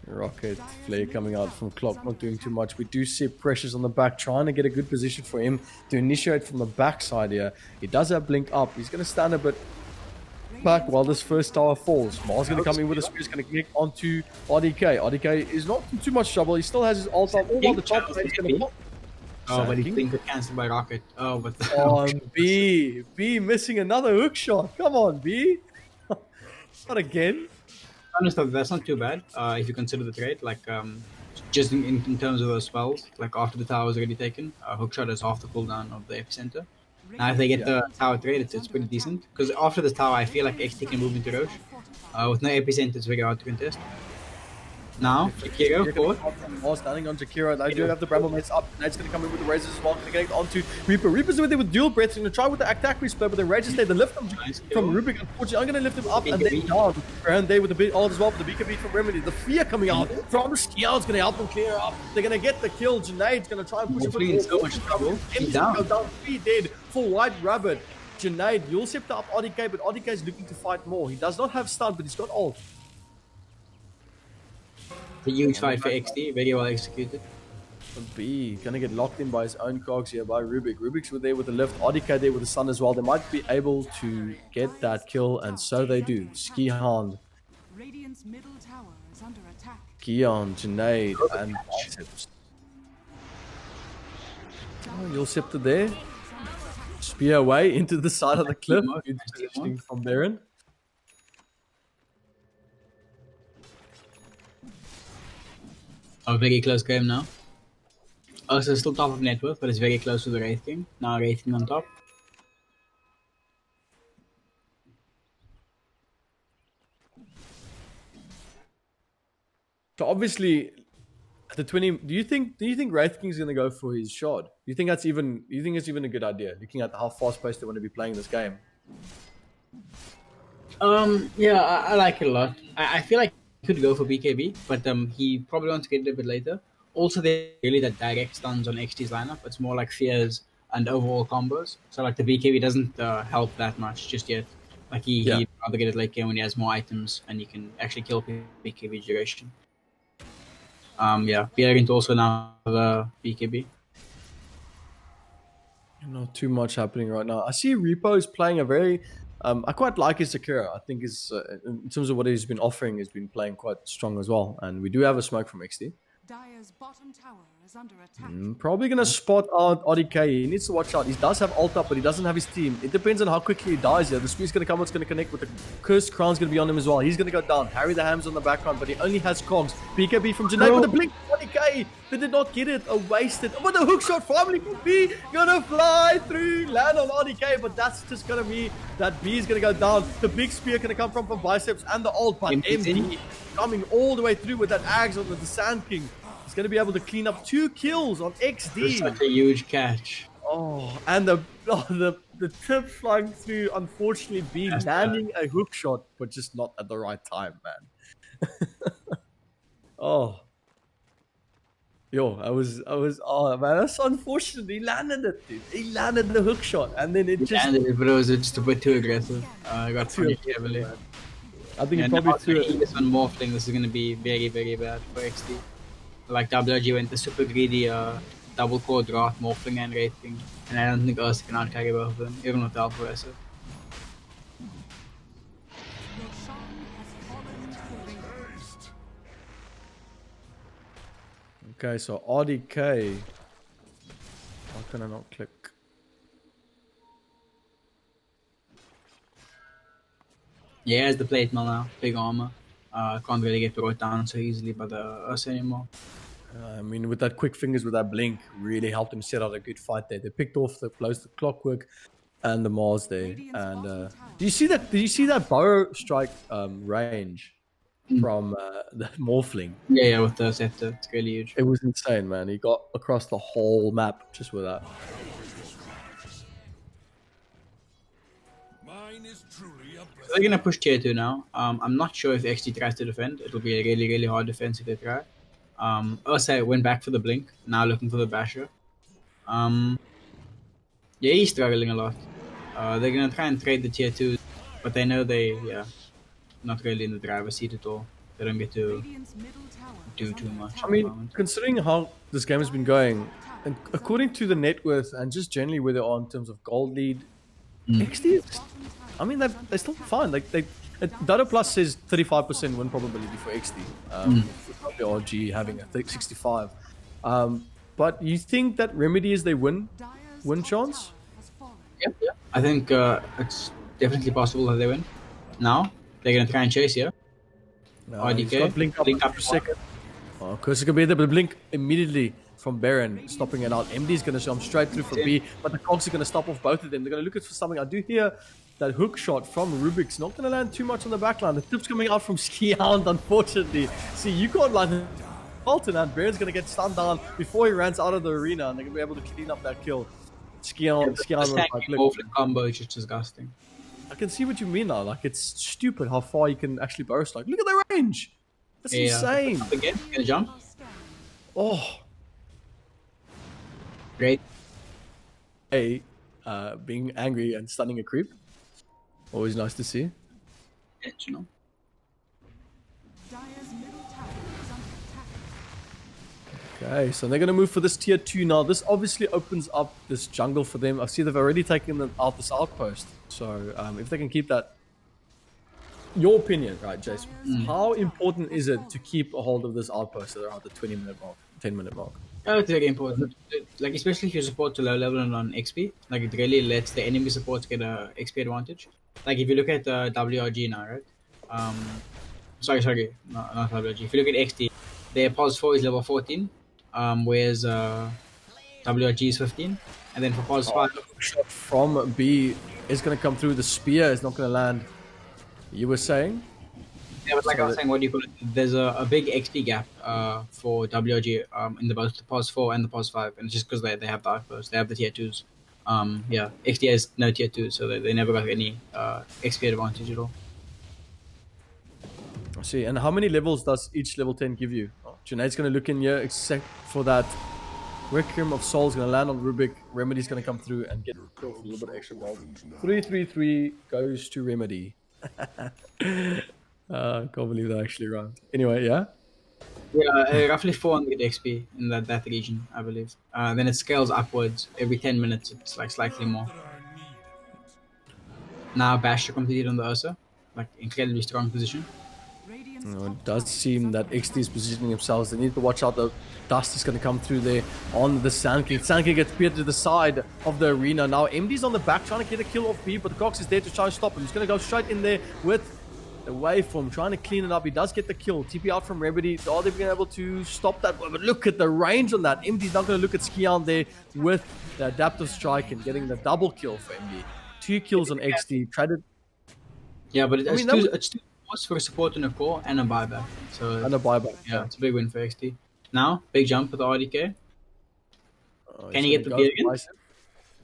Rocket flare coming out from Clock, not doing too much. We do see pressures on the back, trying to get a good position for him to initiate from the backside here. He does have blink up. He's going to stand a bit back while this first tower falls. Mars going to come in with a spear. He's going to connect onto RDK. RDK is not in too much trouble. He still has his ult up. All while the top lane's going to pop. But he think got cancelled by Rocket. B missing another hook shot. Come on, B. Not again. Honestly, that's not too bad if you consider the trade. Just in terms of those spells, after the tower is already taken, hookshot is half the cooldown of the epicenter. Now, if they get the tower trade, it's pretty decent. Because after the tower, I feel like Exdee can move into Roche. With no epicenter, it's very hard to contest. Now, Jakiro, forward. Standing on Jakiro. They do have the Bramble Mates up. Nate's going to come in with the razors as well. Going to get onto Reaper. Reaper's with it with dual breaths. Going to try with the attack split, but the razors stay. The lift from Rubik. Unfortunately, I'm going to lift him up and then down. And they with the big ult as well for the BKB from Remedy. The fear coming out from Skiao is going to help them clear up. They're going to get the kill. Junaid's going to try and push him in so much trouble. He's down. 3 dead for White Rabbit. Junaid, you'll scepter up RDK, but RDK is looking to fight more. He does not have stun, but he's got ult. A huge fight for Exdee, very well executed. B gonna get locked in by his own cogs here by Rubik. Rubik's there with the lift, RDK there with the sun as well. They might be able to get that kill, and so they do. Skihan, Radiant's middle tower is under attack. Kion, Junaid, and Biceps. You'll scepter there. Spear away into the side of the cliff. Good positioning from Baron. A very close game now. Also still top of net worth, but it's very close to the Wraith King. Now Wraith King on top. So obviously, at the 20, do you think Wraith King's gonna go for his shard? Do you think it's even a good idea, looking at how fast paced they want to be playing this game? I like it a lot. I feel like he could go for BKB, but he probably wants to get it a bit later. Also, they really that direct stuns on XT's lineup. It's more like fears and overall combos. So the BKB doesn't help that much just yet. He'd rather get it late game when he has more items and he can actually kill BKB duration. Bearing also now the BKB. Not too much happening right now. I see Repo is playing a very I quite like his Sakura. I think his in terms of what he's been offering, he's been playing quite strong as well. And we do have a smoke from Exdee. Dire's bottom tower is is under attack. Probably going to spot out ODK. He needs to watch out. He does have ult up, but he doesn't have his team. It depends on how quickly he dies here. The spear's going to come, it's going to connect with the Cursed Crown's going to be on him as well. He's going to go down. Harry the Ham's on the background, but he only has cogs. BKB from Janae with a blink. ODK, they did not get it. A wasted. But the hook shot family from B going to fly through, land on ODK, but that's just going to be that B is going to go down. The big spear going to come from biceps and the ult, but MD coming all the way through with that Ags on the Sand King. He's going to be able to clean up 2 kills on Exdee. Such a huge catch. Oh, and the tip flying through, unfortunately, B landing a hook shot, but just not at the right time, man. Oh. Yo, oh man, that's unfortunate. He landed it, dude. He landed the hook shot, and then it just landed it, but it was just a bit too aggressive. Got too heavily. I think he probably threw it. This one morphling, this is going to be very, very bad for XD. Like WRG went the super greedy double core draft, morphling and raping, and I don't think Ursa can outcarry both of them, even with Alpha Ursa. Okay, so RDK. How can I not click? Yeah, he has the plate mill now, big armor. Can't really get brought down so easily by the Ursa anymore. I mean, with that quick fingers, with that blink, really helped him set out a good fight there. They picked off the close, the clockwork, and the Mars there. And do you see that? Did you see that bow strike range from the Morphling? Yeah, with the scepter, it's really huge. It was insane, man. He got across the whole map just with that. So they're gonna push tier 2 now. I'm not sure if XD tries to defend. It'll be a really, really hard defense if they try. Ursa went back for the blink, now looking for the basher. Yeah, he's struggling a lot. They're gonna try and trade the tier 2s, but they know not really in the driver's seat at all. They don't get to do too much. I mean, considering how this game has been going, and according to the net worth and just generally where they are in terms of gold lead, XD is, I mean, they're still fine. Like Dota Plus says 35% win probability for XD. WRG having a 65. But you think that Remedy is their win chance? Yeah. I think it's definitely possible that they win. Now they're gonna try and chase here. RDK blink up for a second. Oh, Cursor can be there, but blink immediately from Baron, stopping it out. MD's gonna jump straight through for B, but the Cogs are gonna stop off both of them. They're gonna look for something. I do hear that hook shot from Rubik's not gonna land too much on the backline. The tip's coming out from Ski Hound, unfortunately. See, you can't land Alton, and Baron's gonna get stunned down before he runs out of the arena, and they're gonna be able to clean up that kill. Ski Hound was like, look, combo is just disgusting. I can see what you mean now. Like, it's stupid how far you can actually burst. Like, look at the range. That's insane. Up again, gonna jump. Oh. Great. Hey, being angry and stunning a creep. Always nice to see. Intentional. Okay, so they're going to move for this tier 2 now. This obviously opens up this jungle for them. I see they've already taken out this outpost. So if they can keep that... Your opinion, right, Jace? How important is it to keep a hold of this outpost around the 20-minute mark, 10-minute mark? Oh, it's very important. Like, especially if you support to low level and on XP. Like, it really lets the enemy supports get a XP advantage. Like, if you look at WRG now, right? Sorry, not WRG. If you look at XD, their pulse 4 is level 14. Whereas WRG is 15, and then for pulse 5 shot from B is going to come through. The spear is not going to land. You were saying? Yeah, but like I was saying, what do you call it? There's a big XP gap for WRG in both the pulse 4 and the pulse 5, and it's just because they have the outposts, they have the tier 2s. Yeah, XD has no tier 2, so they never got any XP advantage at all. I see. And how many levels does each level 10 give you? Junaid's going to look in here, except for that. Requiem of Soul is going to land on Rubik. Remedy's going to come through and get a little bit of extra gold. 333 goes to Remedy. Can't believe that actually rhymed. Anyway, yeah? Yeah, roughly 400 XP in that region, I believe. Then it scales upwards every 10 minutes. It's like slightly more. Now Basher completed on the Ursa. Like, incredibly strong position. Radiant's You know, top it does tower seem is that under XD is attack. positioning themselves. They need to watch out. The dust is going to come through there on the Sand King. Sand King gets speared to the side of the arena. Now MD's on the back trying to get a kill off B, but the Cox is there to try to stop him. He's going to go straight in there with the waveform, trying to clean it up. He does get the kill. TP out from Remedy. Are they being able to stop that? But look at the range on that. MD's not going to look at Skian there with the adaptive strike and getting the double kill for MD. 2 kills on XD. Tried to... Yeah, but I it's mean, that two, was... it's two supports for a support and a core and a buyback. So And a buyback. yeah, it's a big win for XT. Now, big jump with the RDK. Can He's he get gonna the go beat for again? Bison.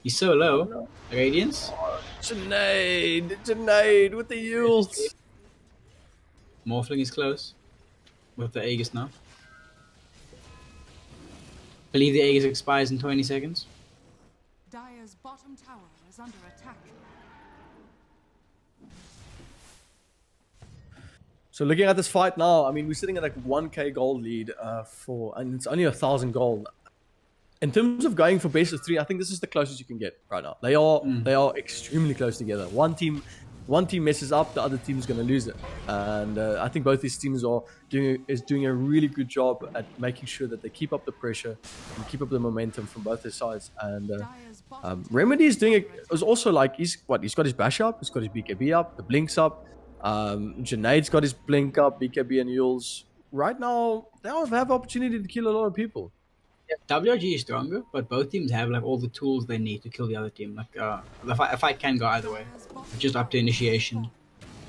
He's so Oh, low. no. Radiance. Janaid with the Yules. Morphling is close with the Aegis now. Believe the Aegis expires in 20 seconds. Dire's bottom tower is under attack. So looking at this fight now, I mean, we're sitting at like 1k gold lead and it's only 1,000 gold. In terms of going for best of 3, I think this is the closest you can get right now. They are extremely close together. One team messes up, the other team is going to lose it. And I think both these teams are doing a really good job at making sure that they keep up the pressure and keep up the momentum from both their sides. And Dire's bottom tower Remedy is doing under it. attack. It's also like he's got his bash up, he's got his BKB up, the blinks up. Janaid's got his blink up, BKB and Yules. Right now, they have opportunity to kill a lot of people. Yeah, WRG is stronger, but both teams have like all the tools they need to kill the other team. Like a fight can go either way. Dire's bottom It's just up to initiation,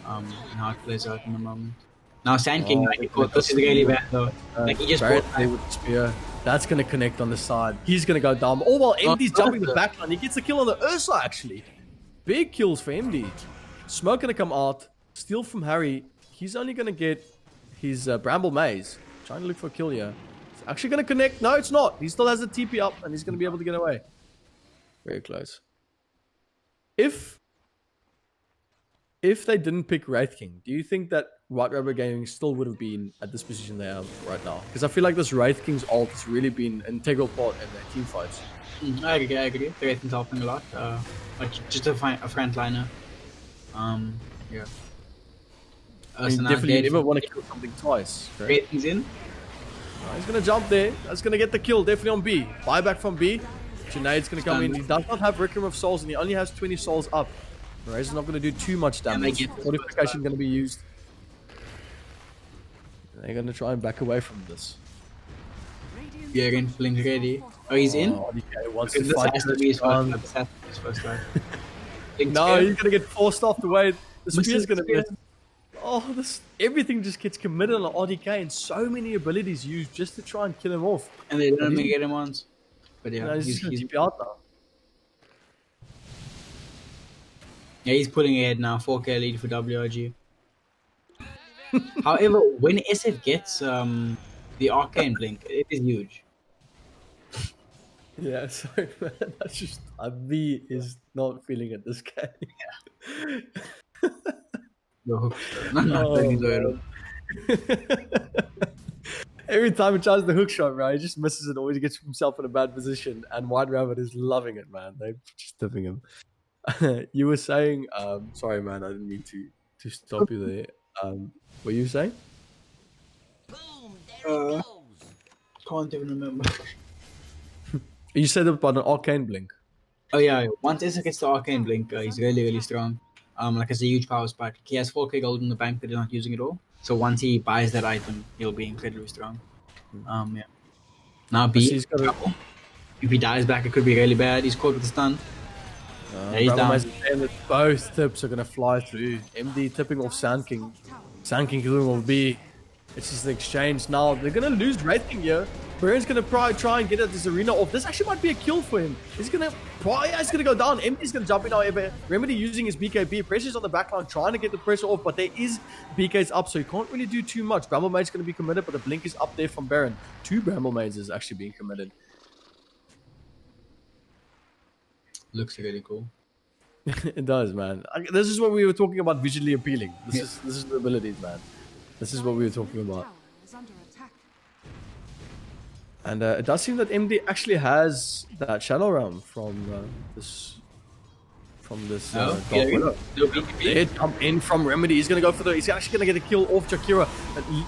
and how it plays out in the moment. Now Sand King, Oh, he caught this is really bad though. Like he just Barrett brought there with the spear. That's going to connect on the side. He's going to go down. Oh, well, MD's jumping the back line. He gets a kill on the Ursa, actually. Big kills for MD. Smoke going to come out. Steal from Harry. He's only going to get his Bramble Maze. Trying to look for a kill here. It's actually going to connect. No, it's not. He still has the TP up, and he's going to be able to get away. Very close. If they didn't pick Wraith King, do you think that White Rubber Gaming still would have been at this position they are right now? Because I feel like this Wraith King's ult has really been an integral part in their team fights. I agree. The Wraithen's helping a lot. But just a frontliner. Yeah. I mean, definitely you never want to kill something twice. Right? Wraithen's in. He's going to jump there. That's going to get the kill. Definitely on B. Buyback from B. Junaid's going to come in. He does not have Requiem of Souls, and he only has 20 souls up. Razor's not going to do too much damage. Fortification going to be used. They're going to try and back away from this. Radiant's Yeah, again, structures Blink are ready. fortified. Oh, he's in? Oh, DK wants Because to this fight. has to be his Blink first life. This has to be his first life. Blink No, spear. he's going to get forced off the way. The Misses spear's going to spear. miss. Oh, everything just gets committed on RDK and so many abilities used just to try and kill him off. And they don't he's- get him once. But You yeah, know, he's just going to TP out now. he's pulling ahead now. 4k lead for WRG. However, when SF gets the Arcane Blink, it is huge. Yeah, sorry, man. That's just V is not feeling it this game. The hook. Not Oh, really loyal. Every time he tries the hook shot, right, he just misses it. Always gets himself in a bad position, and White Rabbit is loving it, man. They're just tipping him. You were saying, sorry, man, I didn't mean to stop you there. What were you saying? Can't even remember. You said about an arcane blink. Oh yeah, once SF gets the Arcane Blink, he's really strong. Like it's a huge power spike. He has 4k gold in the bank, but he's not using it all. So once he buys that item, he'll be incredibly strong. Yeah. Now So B. he's got a If he dies back, it could be really bad. He's caught with the stun. Yeah, he's Bravo down. Maze is saying that both tips are gonna fly through. MD tipping off Sand King. Sand King doing will be. It's just an exchange now. They're gonna lose Wraith King here. Baron's gonna try and get at this arena off. This actually might be a kill for him. He's gonna go down. MD's gonna jump in however. Remedy using his BKB. Pressure's on the backline, trying to get the pressure off, but there is BK's up, so he can't really do too much. Bramble Mage's gonna be committed, but the blink is up there from Baron. 2 Bramble Mages is actually being committed. Looks really cool. It does, man. This is what we were talking about visually appealing. This is the abilities, man. This is what we were talking about. Tower is under attack. And it does seem that MD actually has that Shadow Realm from from this No, Dark yeah, Widow. no BKB. They come in from Remedy. He's gonna go for the. He's actually gonna get a kill off Jakira.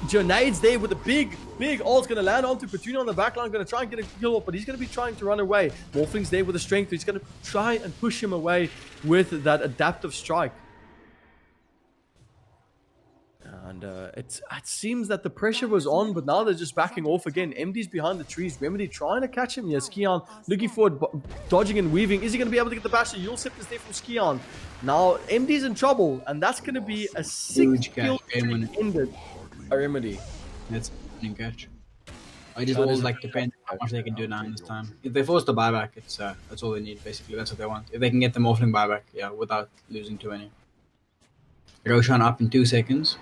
Junaid's there with a big ult's gonna land onto Petunia on the backline. Gonna try and get a kill off, but he's gonna be trying to run away. Morphling's there with a strength. He's gonna try and push him away with that adaptive strike. And it seems that the pressure was on, but now they're just backing off again. MD's behind the trees. Remedy trying to catch him. Yes, Skion looking forward, dodging and weaving. Is he going to be able to get the bash? Yulsip is there from Skion. Now, MD's in trouble, and that's going to be a 6-kill game ended by Remedy. That's a winning catch. I just all like depends how much they can do now in this time. If they force the buyback, it's that's all they need basically. That's what they want. If they can get the Morphling buyback, yeah, without losing too many. Roshan up in 2 seconds.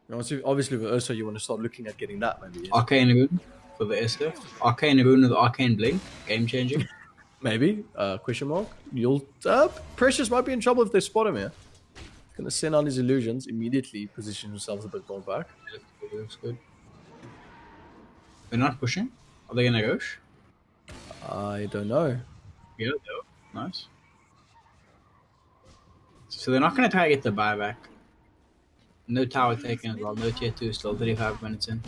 Obviously, with Ursa, you want to start looking at getting that, maybe. Yes. Arcane Rune for the SF. Arcane Rune with Arcane Blink. Game changing. Maybe. Question mark. Precious might be in trouble if they spot him here. Gonna send on his illusions, immediately position themselves a bit more back. Looks good. They're not pushing? Are they gonna rush? I don't know. Yeah, though. Nice. So they're not gonna try to get the buyback. No tower taken as well, no tier 2 still, 35 minutes in.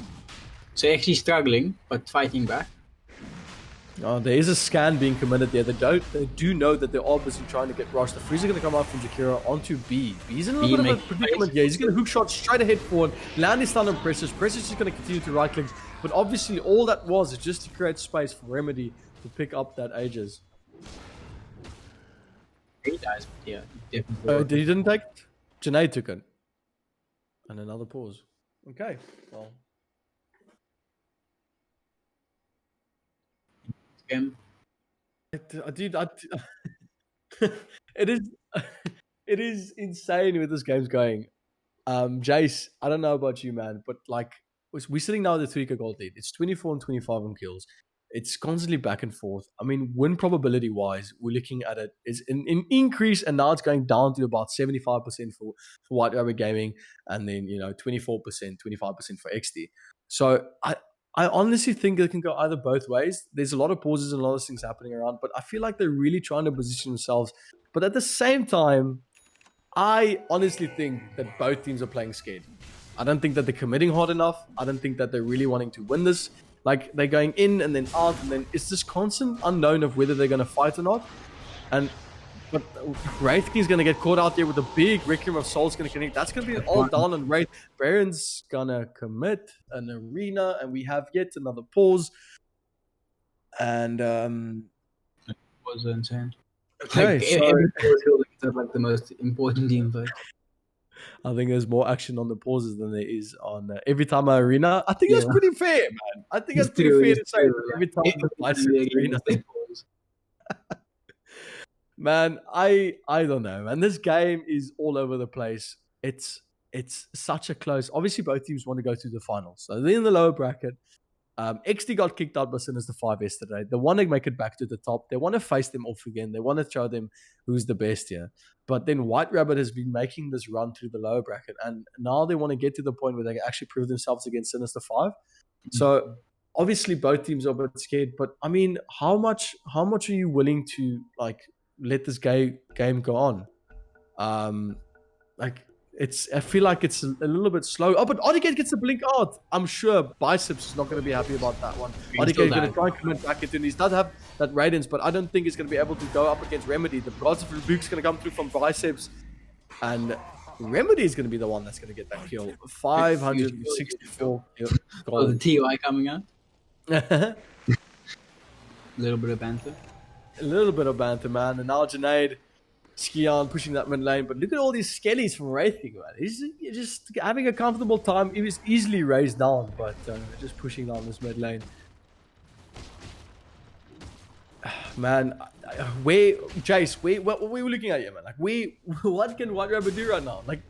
So actually struggling, but fighting back. There is a scan being committed there. They do know that they are busy trying to get rushed. The freezer going to come out from Jakira onto B. B's in a little bit of a predicament here. He's going to hook shot straight ahead forward, land his stun on Precious. Precious is going to continue to right click. But obviously all that was is just to create space for Remedy to pick up that Aegis. He dies, yeah, definitely. He didn't take it? Junaid took it. And another pause. Okay, well. Dude, it is it is insane where this game's going. Jace, I don't know about you, man, but like we're sitting now at the 3K gold lead. It's 24 and 25 on kills. It's constantly back and forth. I mean, win probability wise, we're looking at it. It's an increase, and now it's going down to about 75% for White Rabbit Gaming, and then 24%, 25% for Exdee. So I honestly think it can go either both ways. There's a lot of pauses and a lot of things happening around, but I feel like they're really trying to position themselves. But at the same time, I honestly think that both teams are playing scared. I don't think that they're committing hard enough. I don't think that they're really wanting to win this. Like, they're going in and then out, and then it's this constant unknown of whether they're going to fight or not. But Wraith King's going to get caught out there with a big Requiem of Souls going to connect. That's going to be all down on Wraith. Baron's going to commit an arena, and we have yet another pause. And It was insane. okay, like, so every pause feels like it's like the most important team fight. I think there's more action on the pauses than there is on every time arena. I think that's pretty fair, man. I think that's pretty fair to say that every time arena. Man, I don't know, man. This game is all over the place. It's such a close. Obviously, both teams want to go to the finals. So they're in the lower bracket. Exdee got kicked out by Sinners the 5 yesterday. They want to make it back to the top. They want to face them off again. They want to show them who's the best here. But then White Rabbit has been making this run through the lower bracket, and now they want to get to the point where they can actually prove themselves against Sinister 5. So obviously both teams are a bit scared. But I mean, how much are you willing to like let this game go on? I feel like it's a little bit slow. Oh, but Odegaard gets the blink out. I'm sure Biceps is not going to be happy about that one. Odegaard's going to try and commit back into it. He does have that Radiance, but I don't think he's going to be able to go up against Remedy. The Gods of Rebuke's going to come through from Biceps, and Remedy is going to be the one that's going to get that kill. 564 gold. Oh, the TY coming out. A little bit of banter. A little bit of banter, man. And now Junaid, Skion pushing that mid lane, but look at all these skellies from Wraith King, man. He's just having a comfortable time. He was easily raised down, but just pushing down this mid lane. Man, Jace, what were we looking at here, man? Like, what can White Rabbit do right now? Like,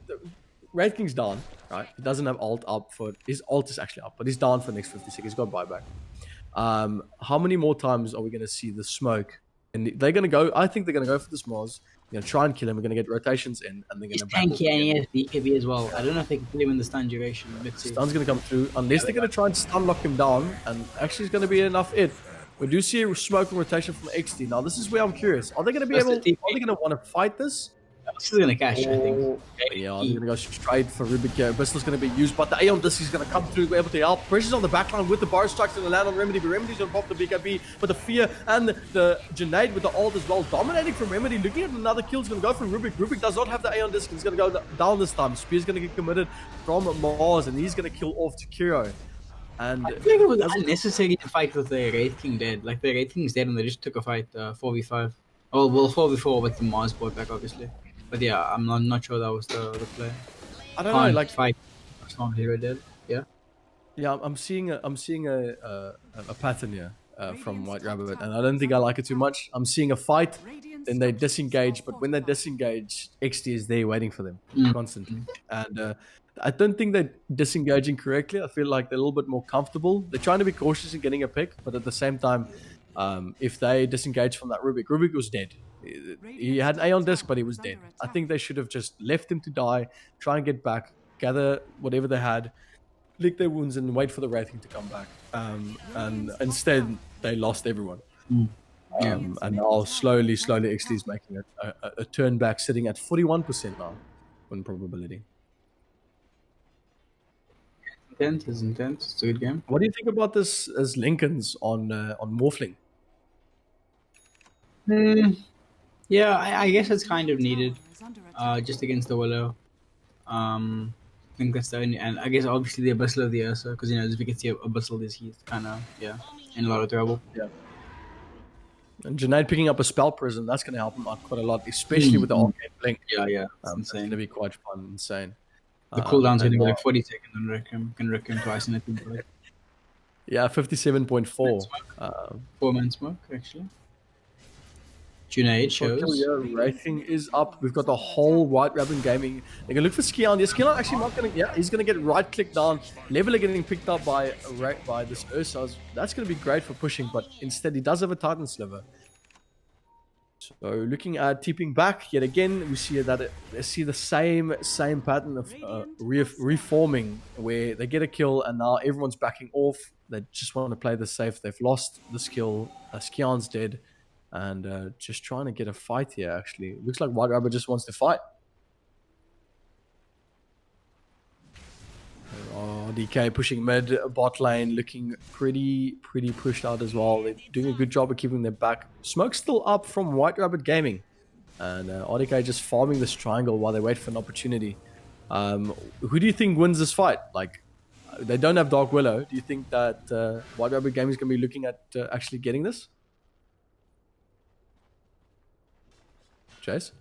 Wraith King's down, right? He doesn't have ult up for his ult is actually up, but he's down for the next 50 seconds. He's got buyback. How many more times are we going to see the smoke? And they're going to go. I think they're going to go for this Moz. They're going to try and kill him. We're going to get rotations in, and they're going to. He's tanky and he has BKB as well. I don't know if they can put him in the stun duration. Stun's going to come through unless they're going to try and stun lock him down, and actually it's going to be enough. We do see a smoke and rotation from Exdee. Now, this is where I'm curious. Are they going to be That's the able? TP. Are they going to want to fight this? This is gonna cash, I think. Or- yeah, they're going to go straight for Rubik here. Bristol's going to be used, but the Aeon Disc is going to come through, able to help. Pressure's on the backline with the bar strikes going to land on Remedy, but Remedy's going to pop the BKB. But the Fear and the Junaid with the ult as well, dominating from Remedy. Looking at another kill, is going to go from Rubik. Rubik does not have the Aeon Disc. He's going to go down this time. Spear's going to get committed from Mars, and he's going to kill off Takiro. And I think it was unnecessary to fight with the Wraith King dead. Like, the Wraith King's dead and they just took a fight 4v5. Oh, well, 4v4 with the Mars board back, obviously. But yeah, I'm not sure that was the play. I don't know, like fight strong hero dead. Yeah. yeah, I'm seeing a pattern here from White Rabbit, and I don't think I like it too much. I'm seeing a fight, then they disengage, but when they disengage, XD is there waiting for them constantly, and I don't think they're disengaging correctly. I feel like they're a little bit more comfortable. They're trying to be cautious in getting a pick, but at the same time, if they disengage from that Rubik was dead. He had an Aeon Disc, but he was dead. I think they should have just left him to die, try and get back, gather whatever they had, lick their wounds, and wait for the Wraithing to come back. And instead, they lost everyone. And now slowly, XT is making a turn back, sitting at 41% now, win probability. Intense. It's a good game. What do you think about this as Lincoln's on Morphling? Yeah, I guess it's kind of needed. Just against the Willow. I think that's the only, and I guess obviously the Abyssal of the Ursa, because as we can see, Abyssal is he's kind of in a lot of trouble. Yeah. And Junaid picking up a spell prism, that's going to help him out quite a lot, especially with the arcane blink. Yeah, it's It's insane. going to be quite fun, insane. The cooldown's and only like 40 seconds on Requiem. Can Requiem twice in a team fight. Yeah, 57.4. 4-man smoke, actually. Junaid shows. Rating is up. We've got the whole White Rabbit Gaming. They're going to look for Skion. Yeah, Skion actually not going to... Yeah, he's going to get right-click down. Leveler getting picked up by this Ursa. That's going to be great for pushing, but instead he does have a Titan Sliver. So looking at tipping back, yet again, we see that they see the same pattern of reforming, where they get a kill and now everyone's backing off. They just want to play this safe. They've lost the skill. Skion's dead. And just trying to get a fight here, actually. It looks like White Rabbit just wants to fight. Oh, DK pushing mid, bot lane, looking pretty pushed out as well. They're doing a good job of keeping their back. Smoke's still up from White Rabbit Gaming. And RDK just farming this triangle while they wait for an opportunity. Who do you think wins this fight? Like, they don't have Dark Willow. Do you think that White Rabbit Gaming is going to be looking at actually getting this? Chase?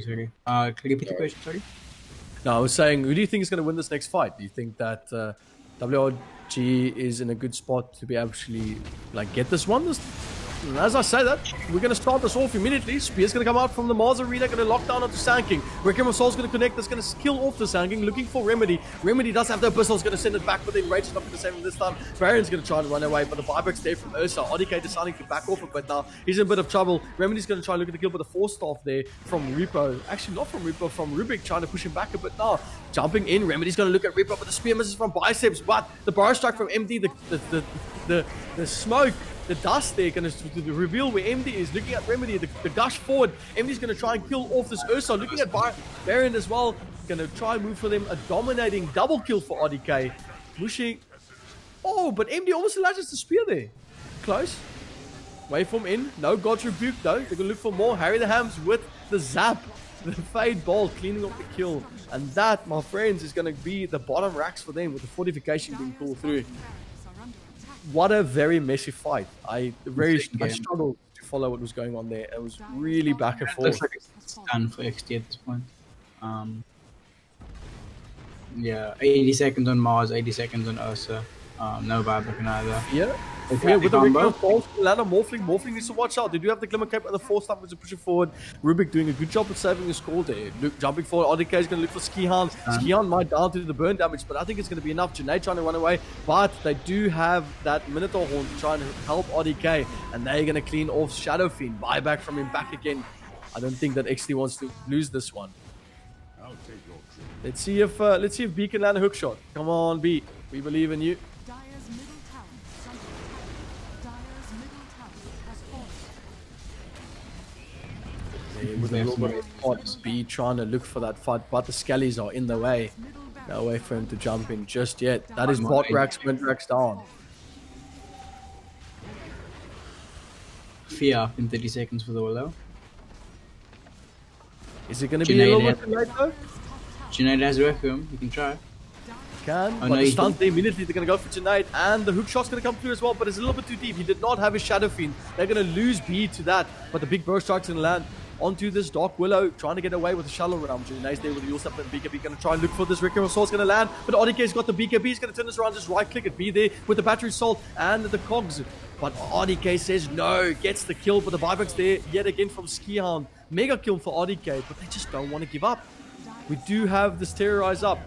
Sorry. Can you repeat the question, sorry? No, I was saying, who do you think is going to win this next fight? Do you think that WRG is in a good spot to be actually get this one? And as I say that, we're going to start this off immediately. Spear's going to come out from the Mars Arena, going to lock down onto Sand King. Requiem of Soul's going to connect, that's going to kill off the Sand King, looking for Remedy. Remedy does have the Abyssal, going to send it back, but then Rage is not going to save him this time. Baron's going to try and run away, but the buyback's there from Ursa. ODK deciding to back off a bit now. He's in a bit of trouble. Remedy's going to try and look at the kill, but the Force Staff there from Repo. Actually, not from Repo, from Rubik, trying to push him back a bit now. Jumping in, Remedy's going to look at Repo, but the spear misses from Biceps, but the Bar Strike from MD, the smoke, the dust there, going to reveal where MD is. Looking at Remedy, the gush forward. MD's going to try and kill off this Ursa. Looking at Baron as well. Going to try and move for them. A dominating double kill for RDK. Pushing. Oh, but MD almost allows the spear there. Close. Waveform in. No God's Rebuke though. They're going to look for more. Harry the Hams with the zap. The Fade Ball cleaning up the kill. And that, my friends, is going to be the bottom racks for them with the fortification being pulled through. What a very messy fight. I struggled to follow what was going on there. It was really back and forth. Looks like it's done for XD at this point. Yeah, 80 seconds on Mars, 80 seconds on Ursa. No buyback in either. Yeah. Yeah, with the regular falls, Lana Morphling needs to watch out. They do have the Glimmer Cape and the Force Staff which is pushing forward. Rubik doing a good job of saving his call there. Luke jumping forward. RDK is going to look for Skihan. Skihan might down to the burn damage, but I think it's going to be enough. Junaid trying to run away, but they do have that Minotaur Horn to try and help RDK, and they're going to clean off Shadow Fiend. Buyback from him back again. I don't think that XD wants to lose this one. Let's see if B can land a hook shot. Come on, B. We believe in you. there with a little bit of pot B trying to look for that fight, but the Skellies are in the way. No way for him to jump in just yet. That is bot Rax, mid Rax down. Fear up in 30 seconds for the Willow. Is it going to be a little bit too late though? Junaid has Requiem, you can try. Can, but no, the stunt there immediately, they're going to go for Junaid, and the hook shot's going to come through as well, but it's a little bit too deep. He did not have his Shadow Fiend. They're going to lose B to that, but the big burst strike's going to land onto this Dark Willow, trying to get away with the shallow realm. Junaid's there with the Yulstep and BKB, going to try and look for this Requiem Assault's going to land, but RDK's got the BKB, he's going to turn this around, just right click it, be there with the Battery Assault and the Cogs. But RDK says no, gets the kill, but the buyback's there yet again from Skihound. Mega kill for RDK, but they just don't want to give up. We do have this Terrorize up,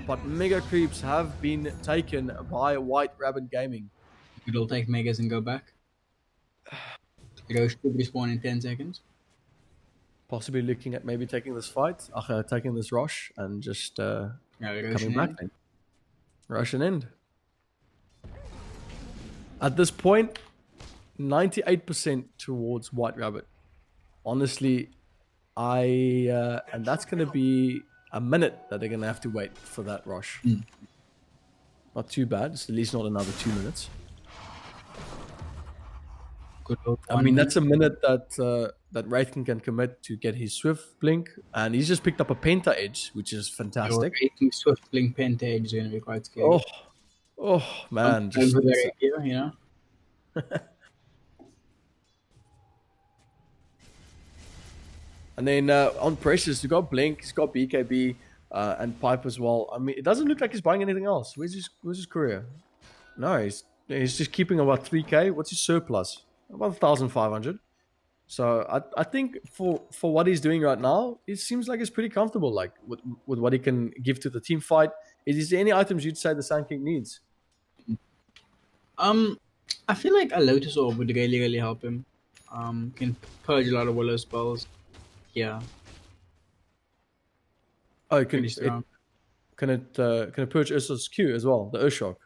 but Mega Creeps have been taken by White Rabbit Gaming. It'll take Megas and go back. Roche should respawn in 10 seconds. Possibly looking at maybe taking this fight, taking this Rosh, and just coming back then. Rosh and end. At this point, 98% towards White Rabbit. Honestly, and that's going to be a minute that they're going to have to wait for that rush. Not too bad. It's at least not another 2 minutes. Good. I mean, that's a minute that that Wraithen can commit to get his Swift Blink, and he's just picked up a Penta Edge, which is fantastic. Swift Blink Penta Edge is going to be quite scary. Oh man. Just, you know? And then on Precious, he's got Blink, he's got BKB, and Pipe as well. I mean, it doesn't look like he's buying anything else. Where's his career? No, he's just keeping about 3k. What's his surplus? About 1,500. So I think for what he's doing right now, it seems like he's pretty comfortable, like with what he can give to the team fight. Is there any items you'd say the Sand King needs? I feel like a Lotus Orb would really, really help him. Can purge a lot of Willow spells. Yeah. Oh, can it purge Ursa's Q as well? The Urshock.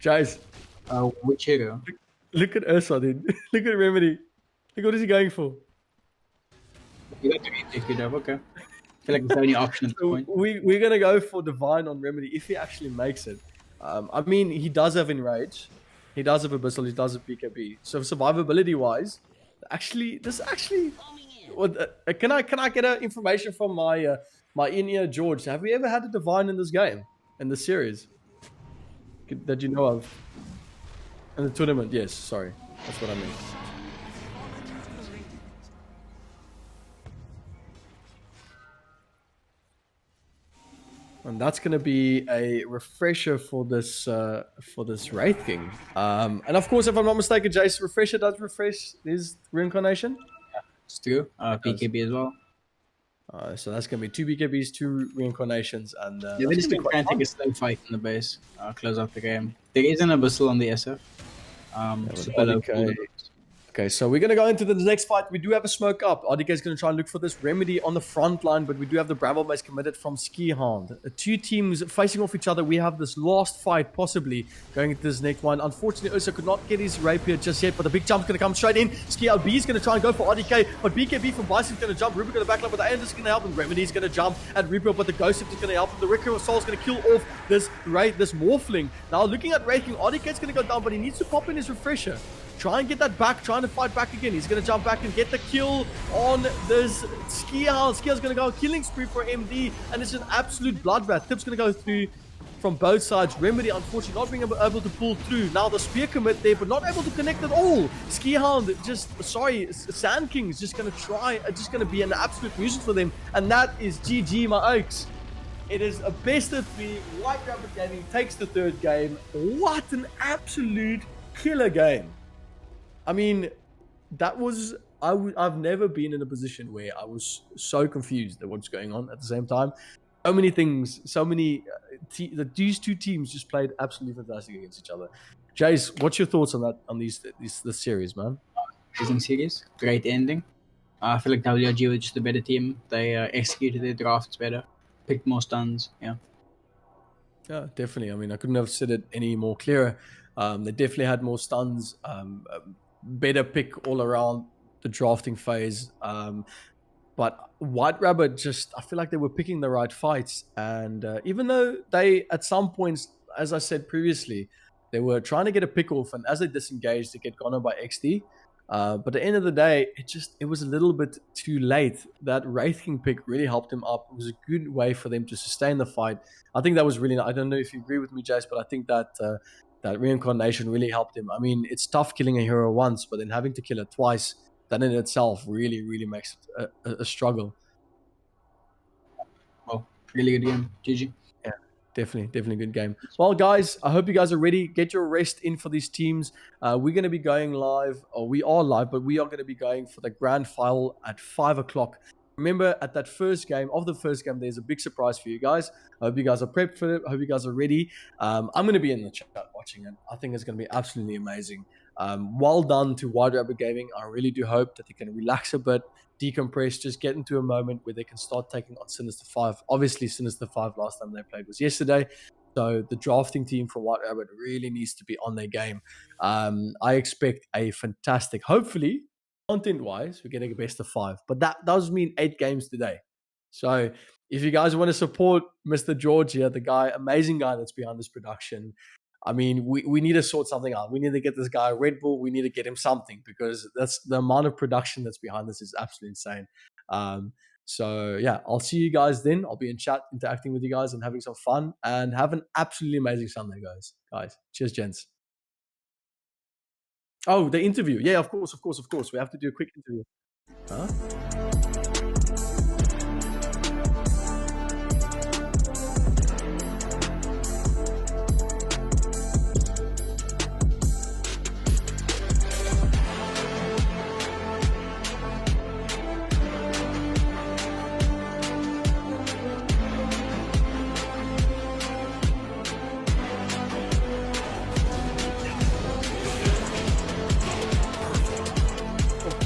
Jace. Which hero? Look at Ursa, dude. Look at Remedy. Look what is he going for? You got to take it up, okay. I feel like it's the only option at this point. We're going to go for Divine on Remedy if he actually makes it. I mean, he does have Enrage. He does have Abyssal. He does have BKB. So survivability-wise, this actually... Can I get information from my in-ear George? Have we ever had a Divine in this game? In this series? That you know of? In the tournament, yes. Sorry. That's what I mean. And that's going to be a refresher for this Wraith King. And of course, if I'm not mistaken, Jace, refresher does refresh his reincarnation. Yeah, it's true. BKB as well. So that's going to be 2 BKBs, 2 reincarnations, and yeah, they're just trying to take a slow fight in the base, close out the game. There is an Abyssal on the SF. Okay, so we're going to go into the next fight. We do have a smoke up. RDK is going to try and look for this Remedy on the front line, but we do have the Bramble Mace committed from Skihound. 2 teams facing off each other. We have this last fight possibly going into this next one. Unfortunately, Ursa could not get his Rapier just yet, but the big jump's going to come straight in. Skihound B is going to try and go for RDK, but BKB from Bison is going to jump. Ruby going to backline, but the Anders is going to help him. Remedy is going to jump and Reaper, but the Ghost is going to help him. The Ricker of Soul is going to kill off this Morphling. Now looking at Wraithing, RDK is going to go down, but he needs to pop in his refresher. Try and get that back, trying to fight back again. He's going to jump back and get the kill on this Skihound. Skihound's going to go killing spree for MD, and it's an absolute bloodbath. Tip's going to go through from both sides. Remedy, unfortunately, not being able to pull through. Now the spear commit there, but not able to connect at all. Skihound Sand King is just going to try, just going to be an absolute nuisance for them, and that is GG, my Oaks. It is a best of 3. White Rabbit Gaming takes the 3rd game. What an absolute killer game. I mean, that was... I've never been in a position where I was so confused at what's going on at the same time. So many things, so many... these 2 teams just played absolutely fantastic against each other. Jace, what's your thoughts on that, on this series, man? Amazing series. Great ending. I feel like WRG was just a better team. They executed their drafts better. Picked more stuns, yeah. Yeah, definitely. I mean, I couldn't have said it any more clearer. They definitely had more stuns, better pick all around the drafting phase. But White Rabbit just, I feel like they were picking the right fights. And even though they, at some points, as I said previously, they were trying to get a pick off, and as they disengaged, they get gone on by Exdee. But at the end of the day, it was a little bit too late. That Wraith King pick really helped him up. It was a good way for them to sustain the fight. I think that was really. I don't know if you agree with me, Jace, but I think that that reincarnation really helped him. I mean, it's tough killing a hero once, but then having to kill it twice, that in itself really, really makes it a struggle. Well, really good game. GG. Yeah, definitely good game. Well, guys, I hope you guys are ready. Get your rest in for these teams. We're going to be going live, or we are live, but we are going to be going for the grand final at 5 o'clock. Remember, at that first game, there's a big surprise for you guys. I hope you guys are prepped for it. I hope you guys are ready. I'm going to be in the chat watching it. I think it's going to be absolutely amazing. Well done to White Rabbit Gaming. I really do hope that they can relax a bit, decompress, just get into a moment where they can start taking on Sinister 5. Obviously, Sinister 5 last time they played was yesterday. So the drafting team for White Rabbit really needs to be on their game. I expect a fantastic, hopefully, content-wise, we're getting a best of 5. But that does mean 8 games today. So if you guys want to support Mr. George here, the guy, amazing guy that's behind this production, I mean, we need to sort something out. We need to get this guy a Red Bull. We need to get him something, because that's the amount of production that's behind this is absolutely insane. So yeah, I'll see you guys then. I'll be in chat interacting with you guys and having some fun, and have an absolutely amazing Sunday, guys. Cheers, gents. Oh, the interview. Yeah, of course. We have to do a quick interview. Huh?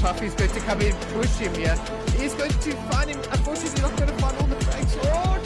Puffy's going to come in, push him here. He's going to find him. Unfortunately, not going to find all the frags. Oh,